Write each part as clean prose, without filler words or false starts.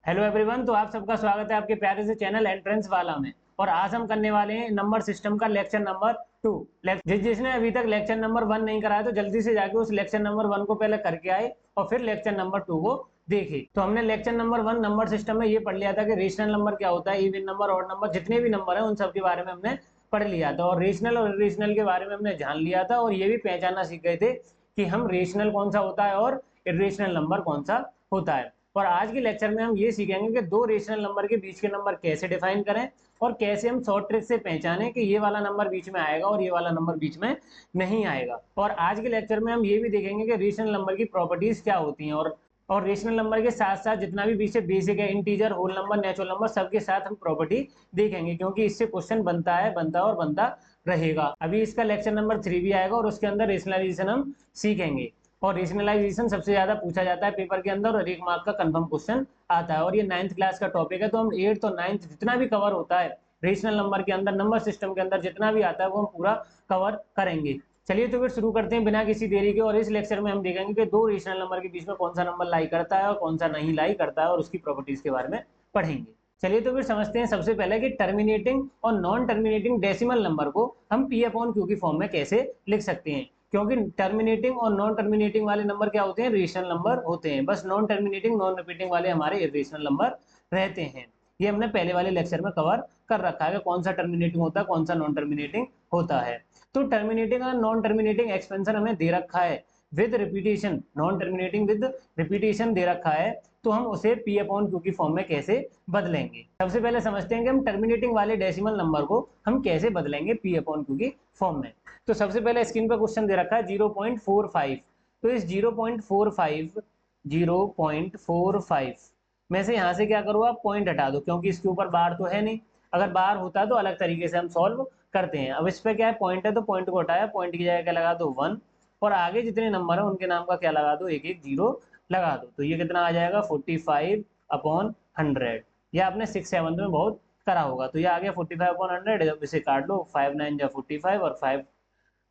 Hello everyone. तो आप सबका स्वागत है आपके प्यारे से चैनल एंट्रेंस वाला में। और आज हम करने वाले हैं नंबर सिस्टम का लेक्चर नंबर 2। जिसने अभी तक लेक्चर नंबर 1 नहीं कराया तो जल्दी से जाके उस लेक्चर नंबर 1 को पहले करके आए और फिर लेक्चर नंबर 2 को देखे। तो हमने लेक्चर नंबर 1 नंबर सिस्टम में ये पढ़ लिया था कि रेशनल नंबर क्या होता है, इवन नंबर, ऑड नंबर, जितने भी नंबर है उन सब के बारे में हमने पढ़ लिया था। और रेशनल और इरेशनल के बारे में हमने जान लिया था और ये भी पहचानना सीख गए थे कि हम रेशनल कौन सा होता है और इरेशनल नंबर कौन सा होता है। और आज के लेक्चर में हम ये सीखेंगे कि दो रेशनल नंबर के बीच के नंबर कैसे डिफाइन करें और कैसे हम शॉर्ट ट्रिक से पहचानें कि ये वाला नंबर बीच में आएगा और ये वाला नंबर बीच में नहीं आएगा। और आज के लेक्चर में हम ये भी देखेंगे कि रेशनल नंबर की प्रॉपर्टीज क्या होती हैं और रेशनल नंबर के साथ साथ जितना भी बीच से बेसिक है, integer, whole number, natural number, सबके साथ हम प्रॉपर्टी देखेंगे क्योंकि इससे क्वेश्चन बनता और बनता रहेगा। अभी इसका लेक्चर नंबर 3 भी आएगा और उसके अंदर रेशनलाइजेशन हम सीखेंगे। और रेशनलाइजेशन सबसे ज्यादा पूछा जाता है पेपर के अंदर और 1 मार्क का कंफर्म क्वेश्चन आता है। और ये 9th क्लास का टॉपिक है तो हम 8th और 9th जितना भी कवर होता है रेशनल नंबर के अंदर, नंबर सिस्टम के अंदर जितना भी आता है वो हम पूरा कवर करेंगे। चलिए तो फिर शुरू करते हैं बिना किसी देरी के। और इस लेक्चर में हम देखेंगे कि दो रेशनल नंबर के बीच में कौन सा नंबर लाई करता है और कौन सा नहीं लाई करता है और उसकी प्रॉपर्टीज के बारे में पढ़ेंगे। चलिए तो फिर समझते हैं सबसे पहले कि टर्मिनेटिंग और नॉन टर्मिनेटिंग डेसिमल नंबर को हम पी अपॉन क्यू की फॉर्म में कैसे लिख सकते हैं। क्योंकि टर्मिनेटिंग और नॉन टर्मिनेटिंग वाले नंबर क्या होते हैं, रेशनल नंबर होते हैं। बस नॉन टर्मिनेटिंग नॉन रिपीटिंग वाले हमारे इरेशनल नंबर रहते हैं। ये हमने पहले वाले लेक्चर में कवर कर रखा है कि कौन सा टर्मिनेटिंग होता है, कौन सा नॉन टर्मिनेटिंग होता है। तो टर्मिनेटिंग और नॉन टर्मिनेटिंग एक्सपेंशन हमें दे रखा है with repetition, non terminating with repetition दे रखा है, तो हम उसे पी अपॉन क्यू की फॉर्म में कैसे बदलेंगे। सबसे पहले समझते हैं कि हम टर्मिनेटिंग वाले डेसिमल नंबर को हम कैसे बदलेंगे पी अपॉन क्यू की फॉर्म में। तो सबसे पहले स्क्रीन पर क्वेश्चन दे रखा है 0.45। तो इस 0.45 में से यहाँ से क्या करो, आप पॉइंट हटा दो क्योंकि इसके ऊपर बार तो है नहीं। अगर बार होता तो अलग तरीके से हम सॉल्व करते हैं। अब इस पे क्या है, पॉइंट है तो पॉइंट को हटाया, पॉइंट की जगह क्या लगा दो 1 और आगे जितने नंबर है उनके नाम का क्या लगा दो, एक एक जीरो लगा दो। तो ये कितना आ जाएगा 45/100। ये आपने 6/7 में बहुत करा होगा। तो ये आ गया 45/100। जब इसे काट लो 5 9 जा 45 और 5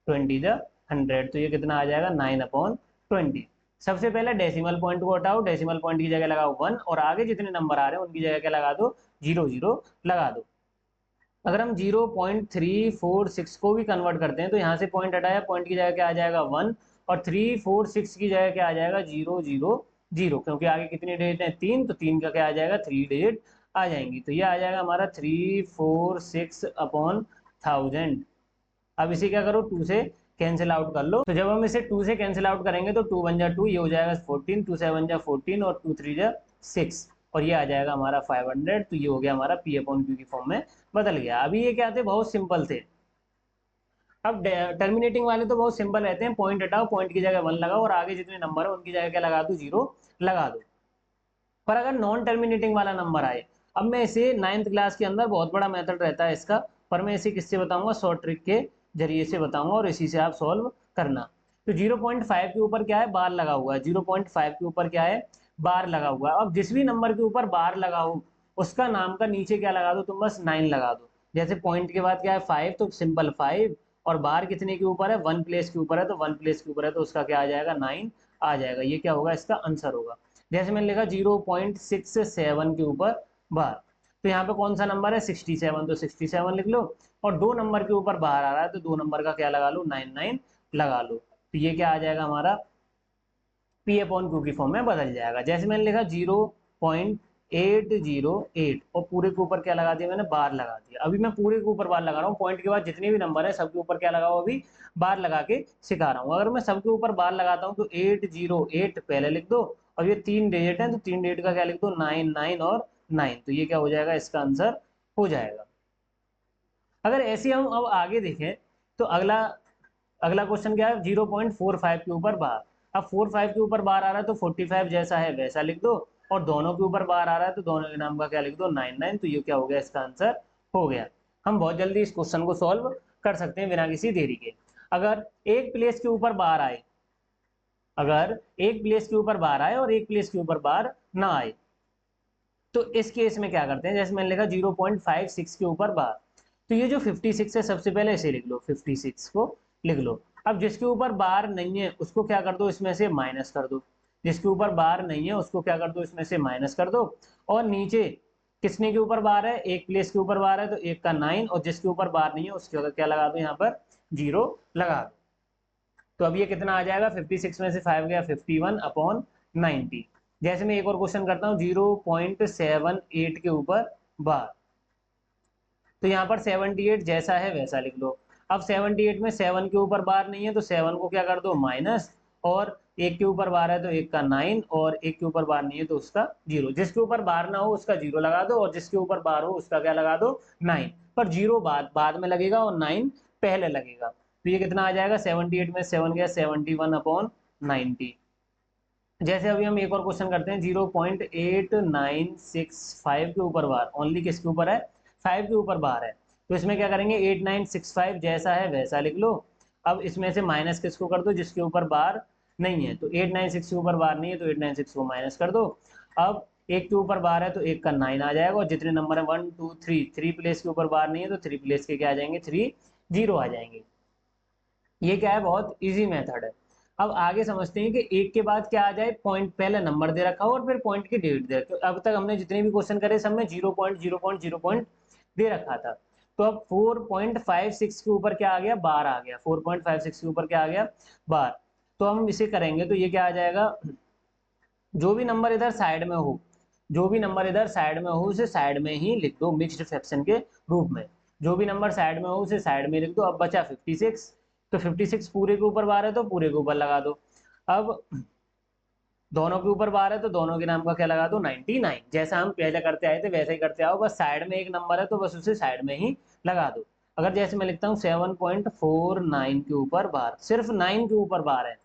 20 जा 100, तो ये कितना आ जाएगा 9/20। सबसे पहले डेसिमल पॉइंट को हटाओ, डेसिमल पॉइंट की जगह लगाओ 1 और आगे जितने नंबर आ रहे हैं उनकी जगह क्या लगा दो, 0 0 लगा दो। अगर हम 0.346 को भी कन्वर्ट करते हैं तो यहाँ से पॉइंट हटाया, पॉइंट की जगह क्या आ जाएगा 1 और 346 की जगह क्या आ जाएगा 0 0 0, क्योंकि आगे कितनी डिजिट है 3, तो 3 का क्या आ जाएगा 3 डिजिट आ जाएंगी। तो ये आ जाएगा हमारा 346/1000। अब इसे क्या करो 2 से कैंसिल आउट कर लो। तो जब हम इसे 2 से कैंसिल आउट करेंगे तो 2 1 जा 2, ये हो जाएगा 14, 2 7 जा 14 और 2 3 जा 6 और ये आ जाएगा हमारा 500। तो ये हो गया हमारा पी अपॉन क्यू की फॉर्म में बदल गया। अभी ये क्या थे, बहुत सिंपल थे। अब टर्मिनेटिंग वाले तो बहुत सिंपल रहते हैं, पॉइंट हटाओ, पॉइंट की जगह 1 लगाओ और आगे जितने नंबर है उनकी जगह क्या लगा दो 0 लगा दो। पर अगर नॉन टर्मिनेटिंग वाला नंबर आए, अब मैं इसे 9th क्लास के अंदर बहुत बड़ा मेथड रहता है इसका, पर मैं इसे किससे बताऊंगा, शॉर्ट ट्रिक के जरिए से बताऊंगा और इसी से आप सॉल्व करना। तो 0.5 के ऊपर क्या है, बार लगा हुआ है। 0.5 के ऊपर क्या है, बार लगा हुआ है। अब जिस भी नंबर के ऊपर बार लगा हो उसका नाम का नीचे क्या लगा दो, तुम बस 9 लगा दो। जैसे पॉइंट के बाद क्या है 5, तो सिंपल 5 और बार कितने के ऊपर है, 1 प्लेस के ऊपर है, तो 1 प्लेस के ऊपर है तो उसका क्या आ जाएगा 9 आ जाएगा। ये क्या होगा, इसका आंसर होगा। जैसे मैंने लिखा 0.67 के ऊपर बार, तो यहाँ पे कौन सा नंबर है 67, तो 67 लिख लो। और दो नंबर के ऊपर बाहर आ रहा है तो दो नंबर का क्या लगा लो 99 लगा लो। तो ये क्या आ जाएगा हमारा पी अपॉन क्यू की फॉर्म में बदल जाएगा। जैसे मैंने लिखा 0.808 और पूरे के ऊपर क्या लगा दिया मैंने, बार लगा दिया। अभी मैं पूरे के ऊपर बार लगा रहा हूँ, पॉइंट के बाद जितने भी नंबर है सबके ऊपर क्या लगाओ, अभी बार लगा के सिखा रहा हूँ। अगर मैं सबके ऊपर बार लगाता हूँ तो 808 पहले लिख दो और ये 3 डिजिट है तो 3 डिजिट का क्या लिख दो 9 9 और 9, तो ये क्या हो जाएगा, इसका आंसर हो जाएगा। अगर ऐसे हम अब आगे देखें तो अगला अगला क्वेश्चन क्या है, 0.45 के ऊपर बार। अब 45 के ऊपर बार आ रहा है तो 45 जैसा है वैसा लिख दो और दोनों के ऊपर बार आ रहा है तो दोनों के नाम का क्या लिख दो 99, तो ये क्या हो गया, इसका आंसर हो गया। हम बहुत जल्दी इस क्वेश्चन को सॉल्व कर सकते हैं बिना किसी देरी के। अगर एक प्लेस के ऊपर बार आए, अगर एक प्लेस के ऊपर बार आए और एक प्लेस के ऊपर बार ना आए, तो इस केस में क्या करते हैं, जैसे मैंने लिखा 0.56 के ऊपर बार, तो ये जो 56 है सबसे पहले इसे लिख लो, 56 को लिख लो। अब जिसके ऊपर बार नहीं है उसको क्या कर दो, इसमें से माइनस कर दो। जिसके ऊपर बार नहीं है उसको क्या कर दो, इसमें से माइनस कर दो। और नीचे किसने के ऊपर बार है, एक प्लेस के ऊपर बार है तो एक का 9, और जिसके ऊपर बार नहीं है उसके ऊपर क्या लगा दो, यहाँ पर 0 लगा दो। तो अब ये कितना आ जाएगा, 56 में से 5 गया 51/90। जैसे मैं एक और क्वेश्चन करता हूँ, 0.78 के ऊपर बार, तो यहाँ पर 78 जैसा है वैसा लिख लो। अब 78 में 7 के ऊपर बार नहीं है तो 7 को क्या कर दो, माइनस, और एक के ऊपर बार है तो एक का 9, और एक के ऊपर बार नहीं है तो उसका 0। जिसके ऊपर बार ना हो उसका 0 लगा दो, और जिसके ऊपर बार हो उसका क्या लगा दो, 9। पर 0 बाद में लगेगा और 9 पहले लगेगा। तो ये कितना आ जाएगा, 78 में 7 गया 71/90। जैसे अभी हम एक और क्वेश्चन करते हैं, 0.8965 के ऊपर बार, ओनली किसके ऊपर है, 5 के ऊपर बार है। तो इसमें क्या करेंगे, 8965 जैसा है वैसा लिख लो। अब इसमें से माइनस किसको कर दो, जिसके ऊपर बार नहीं है। तो 896 के ऊपर बार नहीं है तो 896 को माइनस कर दो। अब एक के ऊपर बार है तो एक का 9 आ जाएगा, और जितने नंबर है 1 2 3, 3 प्लेस के ऊपर बार नहीं है तो 3 प्लेस के क्या आ जाएंगे, 3 0 आ जाएंगे। ये क्या है, बहुत इजी मेथड है। अब आगे समझते हैं कि एक के बाद क्या आ जाए, पॉइंट, पहले नंबर दे रखा हो और फिर पॉइंट की डेट दे रखी हो। अब तक हमने जितने भी क्वेश्चन करे सब में 0.0.0 दे रखा था। तो अब 4.56 के ऊपर क्या आ गया, बार आ गया। 4.56 के ऊपर क्या आ गया, बार। तो हम इसे करेंगे तो ये क्या आ जाएगा, जो भी नंबर इधर साइड में हो, जो भी नंबर इधर साइड में हो उसे साइड में ही लिख दो, मिक्स्ड फ्रैक्शन के रूप में। जो भी नंबर साइड में हो उसे साइड में लिख दो। अब बचा 56, तो 56 पूरे के ऊपर बार है तो पूरे के ऊपर लगा दो। अब दोनों के ऊपर बार है तो दोनों के नाम का क्या लगा दो, 99। जैसा हम पहले करते आए थे वैसे ही करते आओ, बस साइड में एक नंबर है तो बस उसे साइड में ही लगा दो। अगर जैसे मैं लिखता हूँ 7.49 के ऊपर बार, सिर्फ 9 के ऊपर बार है,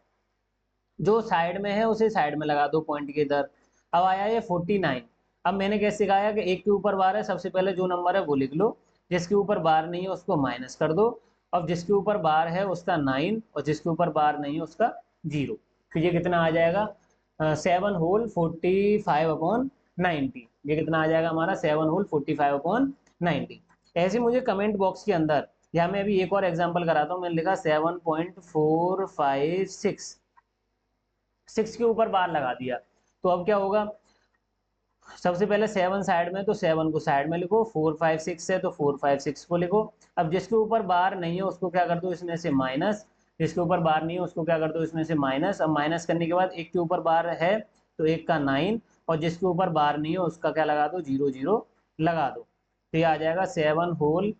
जो साइड में है उसे साइड में लगा दो पॉइंट के इधर। अब आया ये 49। अब मैंने कैसे सिखाया कि एक के ऊपर बार है, सबसे पहले जो नंबर है वो लिख लो, जिसके ऊपर बार नहीं है उसको माइनस कर दो। अब जिसके ऊपर बार है उसका 9, और जिसके ऊपर बार नहीं है उसका 0। तो ये कितना आ जाएगा, 7 होल 45/90। ये कितना आ जाएगा हमारा, 7 होल 45/90। ऐसे मुझे कमेंट बॉक्स के अंदर, या मैं अभी एक और एग्जाम्पल कराता हूँ, मैंने लिखा 7.456, 6 के ऊपर बार लगा दिया। तो अब क्या होगा, सबसे पहले 7 साइड में तो 7 को साइड में लिखो, 456 है तो 456 को लिखो। अब जिसके ऊपर बार नहीं है उसको क्या कर दो, इसमें से माइनस, जिसके ऊपर बार नहीं है उसको क्या कर दो, इसमें से माइनस। अब माइनस करने के बाद एक के ऊपर बार है तो एक का 9, और जिसके ऊपर बार नहीं है उसका क्या लगा दो, 0 0 लगा दो। तो ये आ जाएगा 7 होल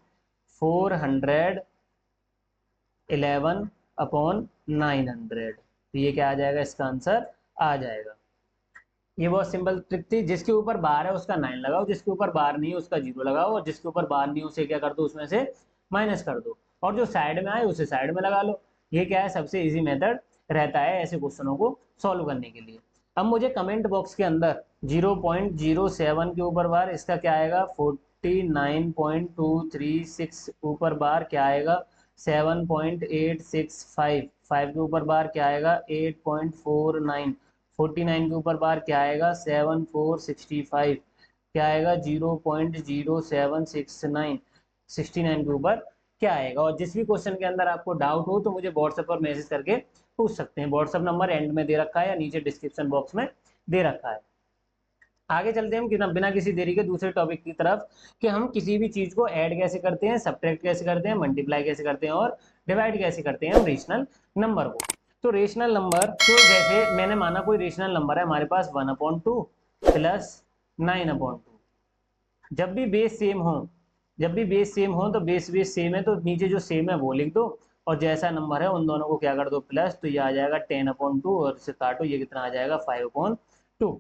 411/900। तो ये क्या आ जाएगा, इसका आंसर आ जाएगा। ये बहुत सिंपल ट्रिक थी। जिसके ऊपर बार है उसका 9 लगाओ, जिसके ऊपर बार नहीं है उसका 0 लगाओ, और जिसके ऊपर बार नहीं है उसे क्या कर दो, उसमें से माइनस कर दो, और जो साइड में आए उसे साइड में लगा लो। ये क्या है, सबसे इजी मेथड रहता है ऐसे क्वेश्चनों को सॉल्व करने के लिए। अब मुझे कमेंट बॉक्स के अंदर 0.07 के ऊपर बार, इसका क्या आएगा, 49.236 ऊपर बार क्या आएगा, 7.865, 5 के ऊपर बार क्या आएगा, 8.49, 49 के ऊपर बार क्या आएगा, 7465, क्या आएगा, 0.0769, 69 के ऊपर क्या आएगा। और जिस भी क्वेश्चन के अंदर आपको डाउट हो तो मुझे व्हाट्सएप पर मैसेज करके पूछ सकते हैं। व्हाट्सएप नंबर एंड में दे रखा है या नीचे डिस्क्रिप्शन बॉक्स में दे रखा है। आगे चलते हैं हम बिना किसी देरी के दूसरे टॉपिक की तरफ, कि हम किसी भी चीज को ऐड कैसे करते हैं, सब्ट्रैक्ट कैसे करते हैं, मल्टीप्लाई कैसे करते हैं, और डिवाइड कैसे करते हैं हम रेशनल नंबर को। तो रेशनल नंबर, तो जैसे मैंने माना कोई रेशनल नंबर है हमारे पास 1/2 प्लस 9/2। जब भी बेस सेम हो, जब भी बेस सेम हो तो बेस बेस सेम है तो नीचे जो सेम है वो लिख दो, और जैसा नंबर है उन दोनों को क्या कर दो, प्लस। तो ये आ जाएगा 10/2, और इसे काटो, ये कितना आ जाएगा, 5/2।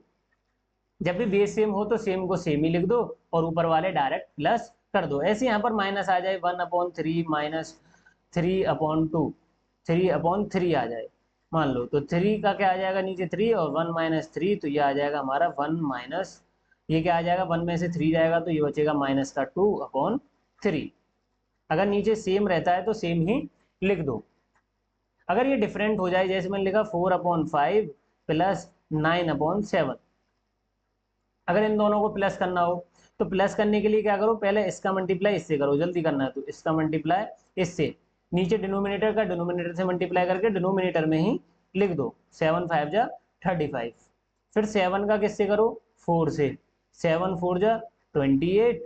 जब भी बेस सेम हो तो सेम को सेम ही लिख दो, और ऊपर वाले डायरेक्ट प्लस कर दो। ऐसे यहाँ पर माइनस आ जाए, 1/3 माइनस 3/2, 3/3 आ जाए मान लो, तो 3 का क्या आ जाएगा नीचे 3, और 1 माइनस 3, तो ये आ जाएगा हमारा 1 माइनस, ये क्या आ जाएगा, 1 में से 3 जाएगा तो ये बचेगा माइनस का 2/3। अगर नीचे सेम रहता है तो सेम ही लिख दो। अगर ये डिफरेंट हो जाए, जैसे मैंने लिखा 4/5 प्लस 9/7, अगर इन दोनों को प्लस करना हो तो प्लस करने के लिए क्या करो, पहले इसका मल्टीप्लाई इससे करो, जल्दी करना है तो इसका मल्टीप्लाई इससे, नीचे डिनोमिनेटर का डिनोमिनेटर से मल्टीप्लाई करके डिनोमिनेटर में ही लिख दो, 7 5 जा 35। फिर 7 का किससे करो, 4 से, 7 4 जा 28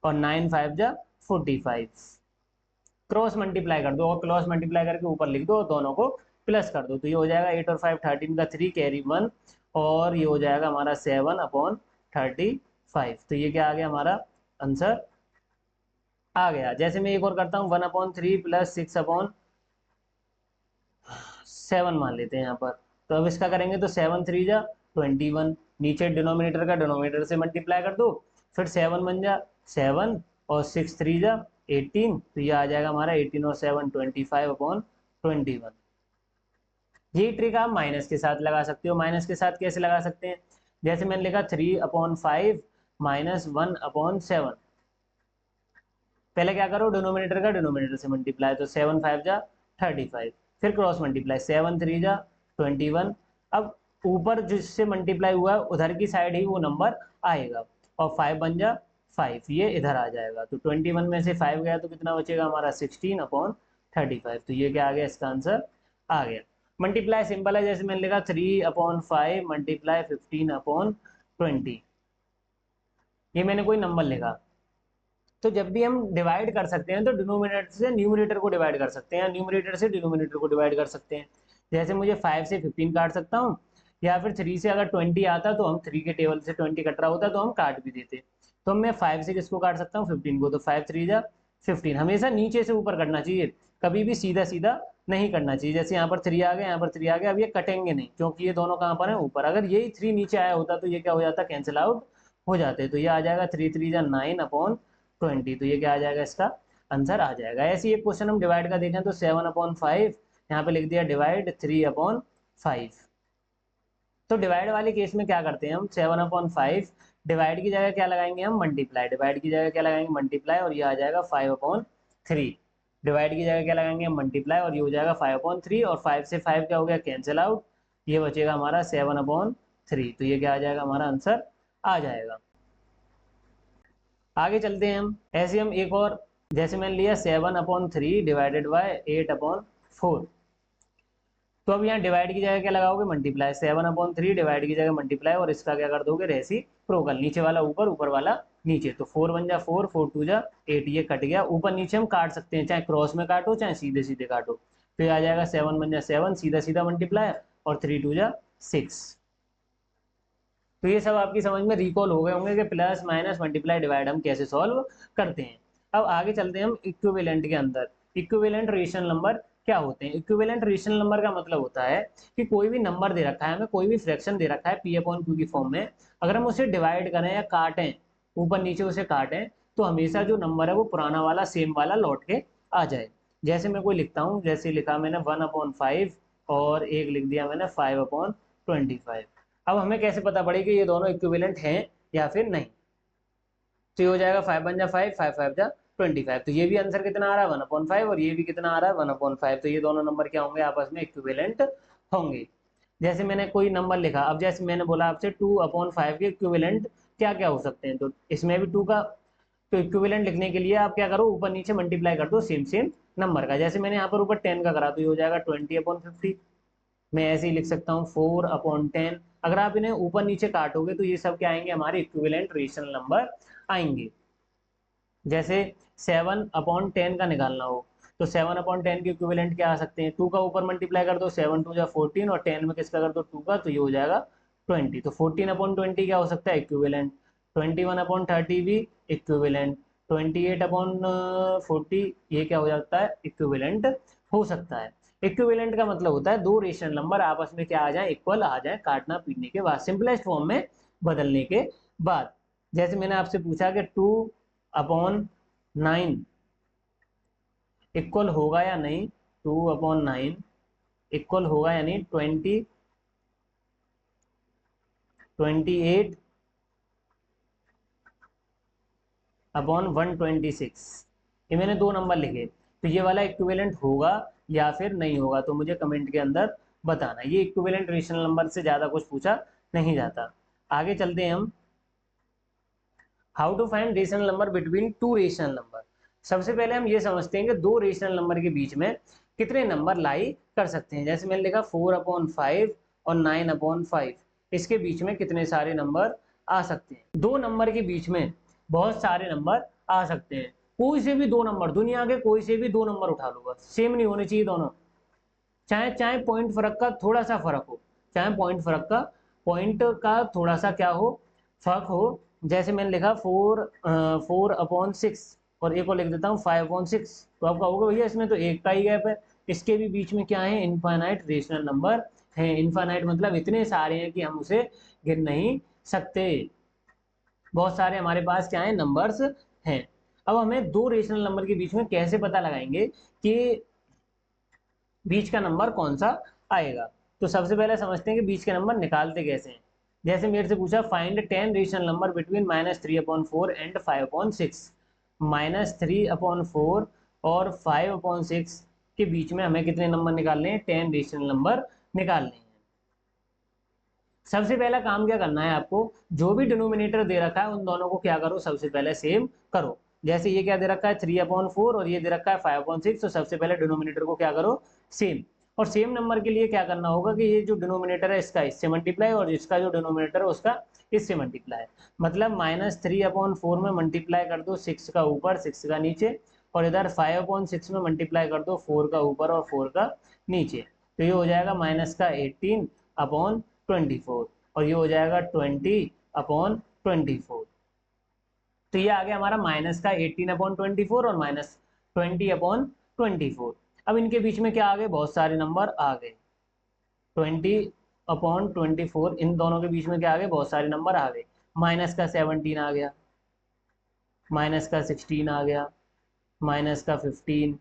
और 9 5 जा 45। क्रॉस मल्टीप्लाई कर दो और क्रॉस मल्टीप्लाई करके ऊपर लिख दो और दोनों को प्लस कर दो, तो ये हो जाएगा 8 और 5 13 का 3 कैरी 1 और ये हो जाएगा हमारा 7/35। तो ये क्या आ गया हमारा आंसर आ गया। जैसे मैं एक और करता हूँ 1/3 प्लस 6/7 मान लेते हैं यहाँ पर। तो अब इसका करेंगे तो 7 3 जा 21, नीचे डिनोमिनेटर का डिनोमिनेटर से मल्टीप्लाई कर दो, फिर 7 1 जा 7 और 6 3 जा 18, तो ये आ जाएगा हमारा 18 और 7 25/21। ये ट्रिक आप माइनस के साथ लगा सकते हो। माइनस के साथ कैसे लगा सकते हैं, जैसे मैंने लिखा 3/5 माइनस 1/7। पहले क्या करो, डिनोमिनेटर का डिनोमिनेटर से मल्टीप्लाई, तो 7 5 जा 35, फिर क्रॉस मल्टीप्लाई 7 3 जा 21। अब ऊपर जिससे मल्टीप्लाई हुआ है उधर की साइड ही वो नंबर आएगा और 5 बन जा 5, ये इधर आ जाएगा। तो 21 में से 5 गया तो कितना बचेगा हमारा 16/35। तो ये क्या आ गया, इसका आंसर आ गया। मल्टीप्लाई सिंपल है, जैसे मैंने लिखा 3/5 मल्टीप्लाई 15/20, ये मैंने कोई नंबर लिखा। तो जब भी हम डिवाइड कर सकते हैं तो डिनोमिनेटर से न्यूमरेटर को डिवाइड कर सकते हैं, न्यूमरेटर से डिनोमिनेटर को डिवाइड कर सकते हैं। जैसे मुझे 5 से 15 काट सकता हूँ, या फिर 3 से अगर 20 आता तो हम 3 के टेबल से 20 कट रहा होता तो हम काट भी देते। तो मैं 5 से किसको काट सकता हूँ, 15 को, तो 5 3 जा 15। हमेशा नीचे से ऊपर करना चाहिए, कभी भी सीधा सीधा नहीं करना चाहिए। जैसे यहाँ पर 3 आ गया, यहाँ पर 3 आ गया, अब ये कटेंगे नहीं क्योंकि ये दोनों कहाँ पर है, ऊपर। अगर यही 3 नीचे आया होता तो ये क्या हो जाता, कैंसिल आउट हो जाते। तो ये आ जाएगा 3 3 जा 9/20, तो ये क्या आ जाएगा, इसका आंसर आ जाएगा। ऐसे ही एक क्वेश्चन हम डिवाइड का देखें तो 7/5, यहाँ पे लिख दिया डिवाइड 3/5। तो डिवाइड वाले केस में क्या करते हैं हम, 7/5 डिवाइड की जगह क्या लगाएंगे हम, मल्टीप्लाई। डिवाइड की जगह क्या लगाएंगे, मल्टीप्लाई, और ये आ जाएगा 5/3। डिवाइड की जगह क्या लगाएंगे हम, मल्टीप्लाई, और ये हो जाएगा 5/3, और 5 से 5 क्या हो गया, कैंसिल आउट, ये बचेगा हमारा 7/3। तो ये क्या आ जाएगा, हमारा आंसर आ जाएगा। आगे चलते हैं हम, ऐसे हम एक और, जैसे मैंने लिया 7/3 डिवाइडेड बाय 8/4। तो अब यहाँ डिवाइड की जगह क्या लगाओगे, मल्टीप्लाई। 7/3 डिवाइड की जगह मल्टीप्लाई, और इसका क्या कर दोगे, रेसिप्रोकल, नीचे वाला ऊपर, ऊपर वाला नीचे। तो 4 1 जा 4, 4 2 जा 8, ये कट गया। ऊपर नीचे हम काट सकते हैं, चाहे क्रॉस में काटो चाहे सीधे सीधे काटो। तो ये आ जाएगा 7 1 जा 7, सीधा सीधा मल्टीप्लाई, और 3 2 जा 6। तो ये सब आपकी समझ में रिकॉल हो गए होंगे कि प्लस माइनस मल्टीप्लाई डिवाइड हम कैसे सॉल्व करते हैं। अब आगे चलते हैं हम इक्विवेलेंट के अंदर। इक्विवेलेंट रेशनल नंबर क्या होते हैं। इक्विवेलेंट रेशनल नंबर का मतलब होता है कि कोई भी नंबर दे रखा है हमें, कोई भी फ्रैक्शन दे रखा है P/Q की फॉर्म में, अगर हम उसे डिवाइड करें या काटें, ऊपर नीचे उसे काटें, तो हमेशा जो नंबर है वो पुराना वाला सेम वाला लौट के आ जाए। जैसे मैं कोई लिखता हूँ, जैसे लिखा मैंने 1/5 और एक लिख दिया मैंने 5/25। अब हमें कैसे पता पड़े कि ये दोनों इक्विवेलेंट हैं या फिर नहीं। तो ये हो जाएगा 5 1 जा 5, 5 5 जा 25। तो ये भी आंसर कितना आ रहा है, 1/5, और ये भी कितना आ रहा है, 1/5। तो ये दोनों नंबर क्या होंगे, आपस में इक्विवेलेंट होंगे। जैसे मैंने कोई नंबर लिखा, अब जैसे मैंने बोला आपसे 2/5 के इक्विवेलेंट क्या क्या हो सकते हैं, तो इसमें भी 2 का, तो इक्विवेलेंट लिखने के लिए आप क्या करो, ऊपर नीचे मल्टीप्लाई कर दो सेम सेम नंबर का। जैसे मैंने यहाँ पर ऊपर 10 का करा, तो ये हो जाएगा 20/50। मैं ऐसे ही लिख सकता हूँ 4/10। अगर आप इन्हें ऊपर नीचे काटोगे तो ये सब क्या आएंगे, हमारे इक्विवेलेंट रेशनल नंबर आएंगे। जैसे 7/10 का निकालना हो, तो 7/10 के इक्विवेलेंट क्या आ सकते हैं, 2 का ऊपर मल्टीप्लाई कर दो, 7 2 जा 14, और 10 में किसका कर दो, 2 का, तो ये हो जाएगा 20। तो 14/20 क्या हो सकता है, इक्विवेलेंट। 21/30 भी इक्विवेलेंट। 28/40 ये क्या हो जाता है, इक्विवेलेंट हो सकता है। इक्विवेलेंट का मतलब होता है दो रेशनल नंबर आपस में क्या आ जाए, इक्वल आ जाए, काटना पीटने के बाद, सिंपलेस्ट फॉर्म में बदलने के बाद। जैसे मैंने आपसे पूछा कि 2/9 इक्वल होगा या नहीं, 2/9 इक्वल होगा यानी 28/126। ये मैंने दो नंबर लिखे, तो ये वाला इक्विवेलेंट होगा या फिर नहीं होगा, तो मुझे कमेंट के अंदर बताना। ये इक्विवेलेंट रेशनल नंबर से ज्यादा कुछ पूछा नहीं जाता। आगे चलते हैं हम, how to find rational number between two rational number. सबसे पहले हम ये समझते हैं कि दो रेशनल नंबर के बीच में कितने नंबर लाई कर सकते हैं। जैसे मैंने लिखा 4/5 और 9/5, इसके बीच में कितने सारे नंबर आ सकते हैं। दो नंबर के बीच में बहुत सारे नंबर आ सकते हैं। कोई से भी दो नंबर, दुनिया के कोई से भी दो नंबर उठा लो, बस सेम नहीं होने चाहिए दोनों, चाहे चाहे पॉइंट फर्क का थोड़ा सा फर्क हो, चाहे पॉइंट का थोड़ा सा क्या हो, फर्क हो। जैसे मैंने लिखा 4/6 और एक और लिख देता हूँ 5/6, तो आपका होगा भैया इसमें तो एक का ही गैप है। इसके भी बीच में क्या है, इनफाइनाइट रेशनल नंबर है। इनफाइनाइट मतलब इतने सारे हैं कि हम उसे गिन नहीं सकते। बहुत सारे हमारे पास क्या है, नंबर्स हैं। अब हमें दो रेशनल नंबर के बीच में कैसे पता लगाएंगे कि बीच का नंबर कौन सा आएगा। तो सबसे पहले समझते हैं कि बीच के नंबर निकालते कैसे हैं। जैसे मेरे से पूछा find 10 rational number between -3/4 and 5/6। -3/4 और 5/6 के बीच में हमें कितने नंबर निकालने हैं, 10 रेशनल नंबर निकालने हैं। सबसे पहला काम क्या करना है आपको, जो भी डिनोमिनेटर दे रखा है उन दोनों को क्या करो, सबसे पहले सेम करो। जैसे ये क्या दे रखा है 3/4 और ये दे रखा है 5/6, तो सबसे पहले डिनोमिनेटर को क्या करो, सेम। और सेम नंबर के लिए क्या करना होगा कि ये जो डिनोमिनेटर है इसका इससे मल्टीप्लाई और इसका जो डिनोमिनेटर है उसका इससे मल्टीप्लाई। मतलब -3/4 में मल्टीप्लाई कर दो 6 का ऊपर 6 का नीचे, और इधर 5/6 में मल्टीप्लाई कर दो 4 का ऊपर और 4 का नीचे। तो ये हो जाएगा -18/24 और ये हो जाएगा 20/24। तो ये आ गया हमारा -18/24 और -20/24। अब इनके बीच में क्या आ गए, बहुत सारे नंबर आ गए। 20/24 इन दोनों के बीच में क्या आ गए, बहुत सारे नंबर आ गए। -17 आ गया, -16 आ गया, -15,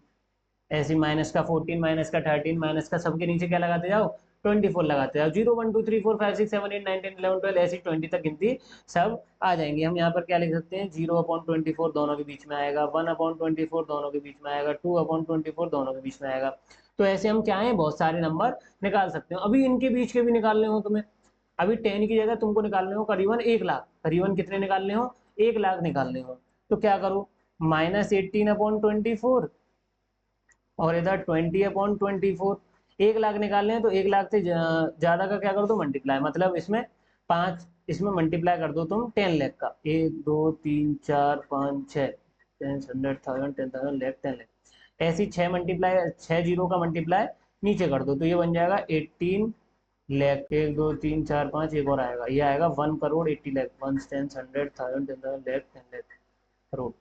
ऐसे -14, -13, माइनस का सबके नीचे क्या लगाते जाओ, 24 लगाते जाओ। 0 1 2 3 4 5 6 7 8 9 10 11 12 ऐसी 20 तक गिनती सब आ जाएंगी। हम यहाँ पर क्या लिख सकते हैं, 0/24 दोनों के बीच में आएगा, 1/24 दोनों के बीच में आएगा, 2/24 दोनों के बीच में आएगा। तो ऐसे हम क्या है, बहुत सारे नंबर निकाल सकते हो। अभी इनके बीच के भी निकालने हो तुम्हें, अभी 10 की जगह तुमको निकालने हो करीबन 1 लाख, करीबन कितने निकालने हो, 1 लाख निकालने हो। तो क्या करो, -18/24 और इधर 20/24। 1 लाख निकालने हैं तो 1 लाख से ज्यादा का क्या कर दो, मल्टीप्लाई। मतलब इसमें 5, इसमें मल्टीप्लाई कर दो तुम 10 लाख का, 1 2 3 4 5 6, 10 100 1000 10,000 लाख 10 लाख। ऐसी 6 मल्टीप्लाई, 6 जीरो का मल्टीप्लाई नीचे कर दो, तो ये बन जाएगा 18 लाख। 1 2 3 4 5, एक और आएगा, ये आएगा 1 करोड़ 80 लाख, 1 10 100 1000 10,000 लाख 10 लाख करोड़।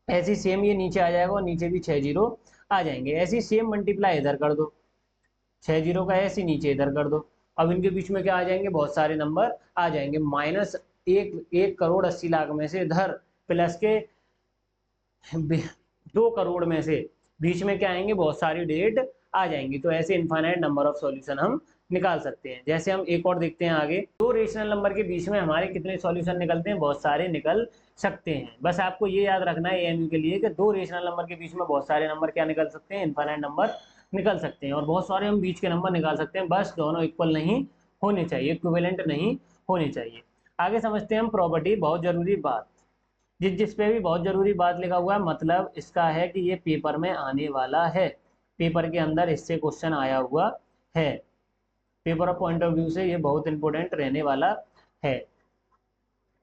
ऐसी सेम ये नीचे आ जाएगा और नीचे भी 6 जीरो आ जाएंगे। ऐसी सेम मल्टीप्लाई इधर कर दो, 6 जीरो का ऐसे नीचे इधर कर दो। अब इनके बीच में क्या आ जाएंगे, बहुत सारे नंबर आ जाएंगे। -1 करोड़ 80 लाख में से इधर प्लस के 2 करोड़ में से बीच में क्या आएंगे, बहुत सारी डेट आ जाएंगी। तो ऐसे इनफाइनाइट नंबर ऑफ सॉल्यूशन हम निकाल सकते हैं। जैसे हम एक और देखते हैं आगे, दो रेशनल नंबर के बीच में हमारे कितने सॉल्यूशन निकलते हैं, बहुत सारे निकल सकते हैं। बस आपको ये याद रखना है एएमयू के लिए कि दो रेशनल नंबर के बीच में बहुत सारे नंबर क्या निकल सकते हैं, इनफाइनाइट नंबर निकल सकते हैं। और बहुत सारे हम बीच के नंबर निकाल सकते हैं, बस दोनों इक्वल नहीं होने चाहिए, इक्विवेलेंट नहीं होने चाहिए। आगे समझते हैं हम प्रॉपर्टी, बहुत जरूरी बात। जिस पे भी बहुत जरूरी बात लिखा हुआ है, मतलब इसका है कि ये पेपर में आने वाला है, पेपर के अंदर इससे क्वेश्चन आया हुआ है। Paper of point of view से ये बहुत इंपॉर्टेंट रहने वाला है।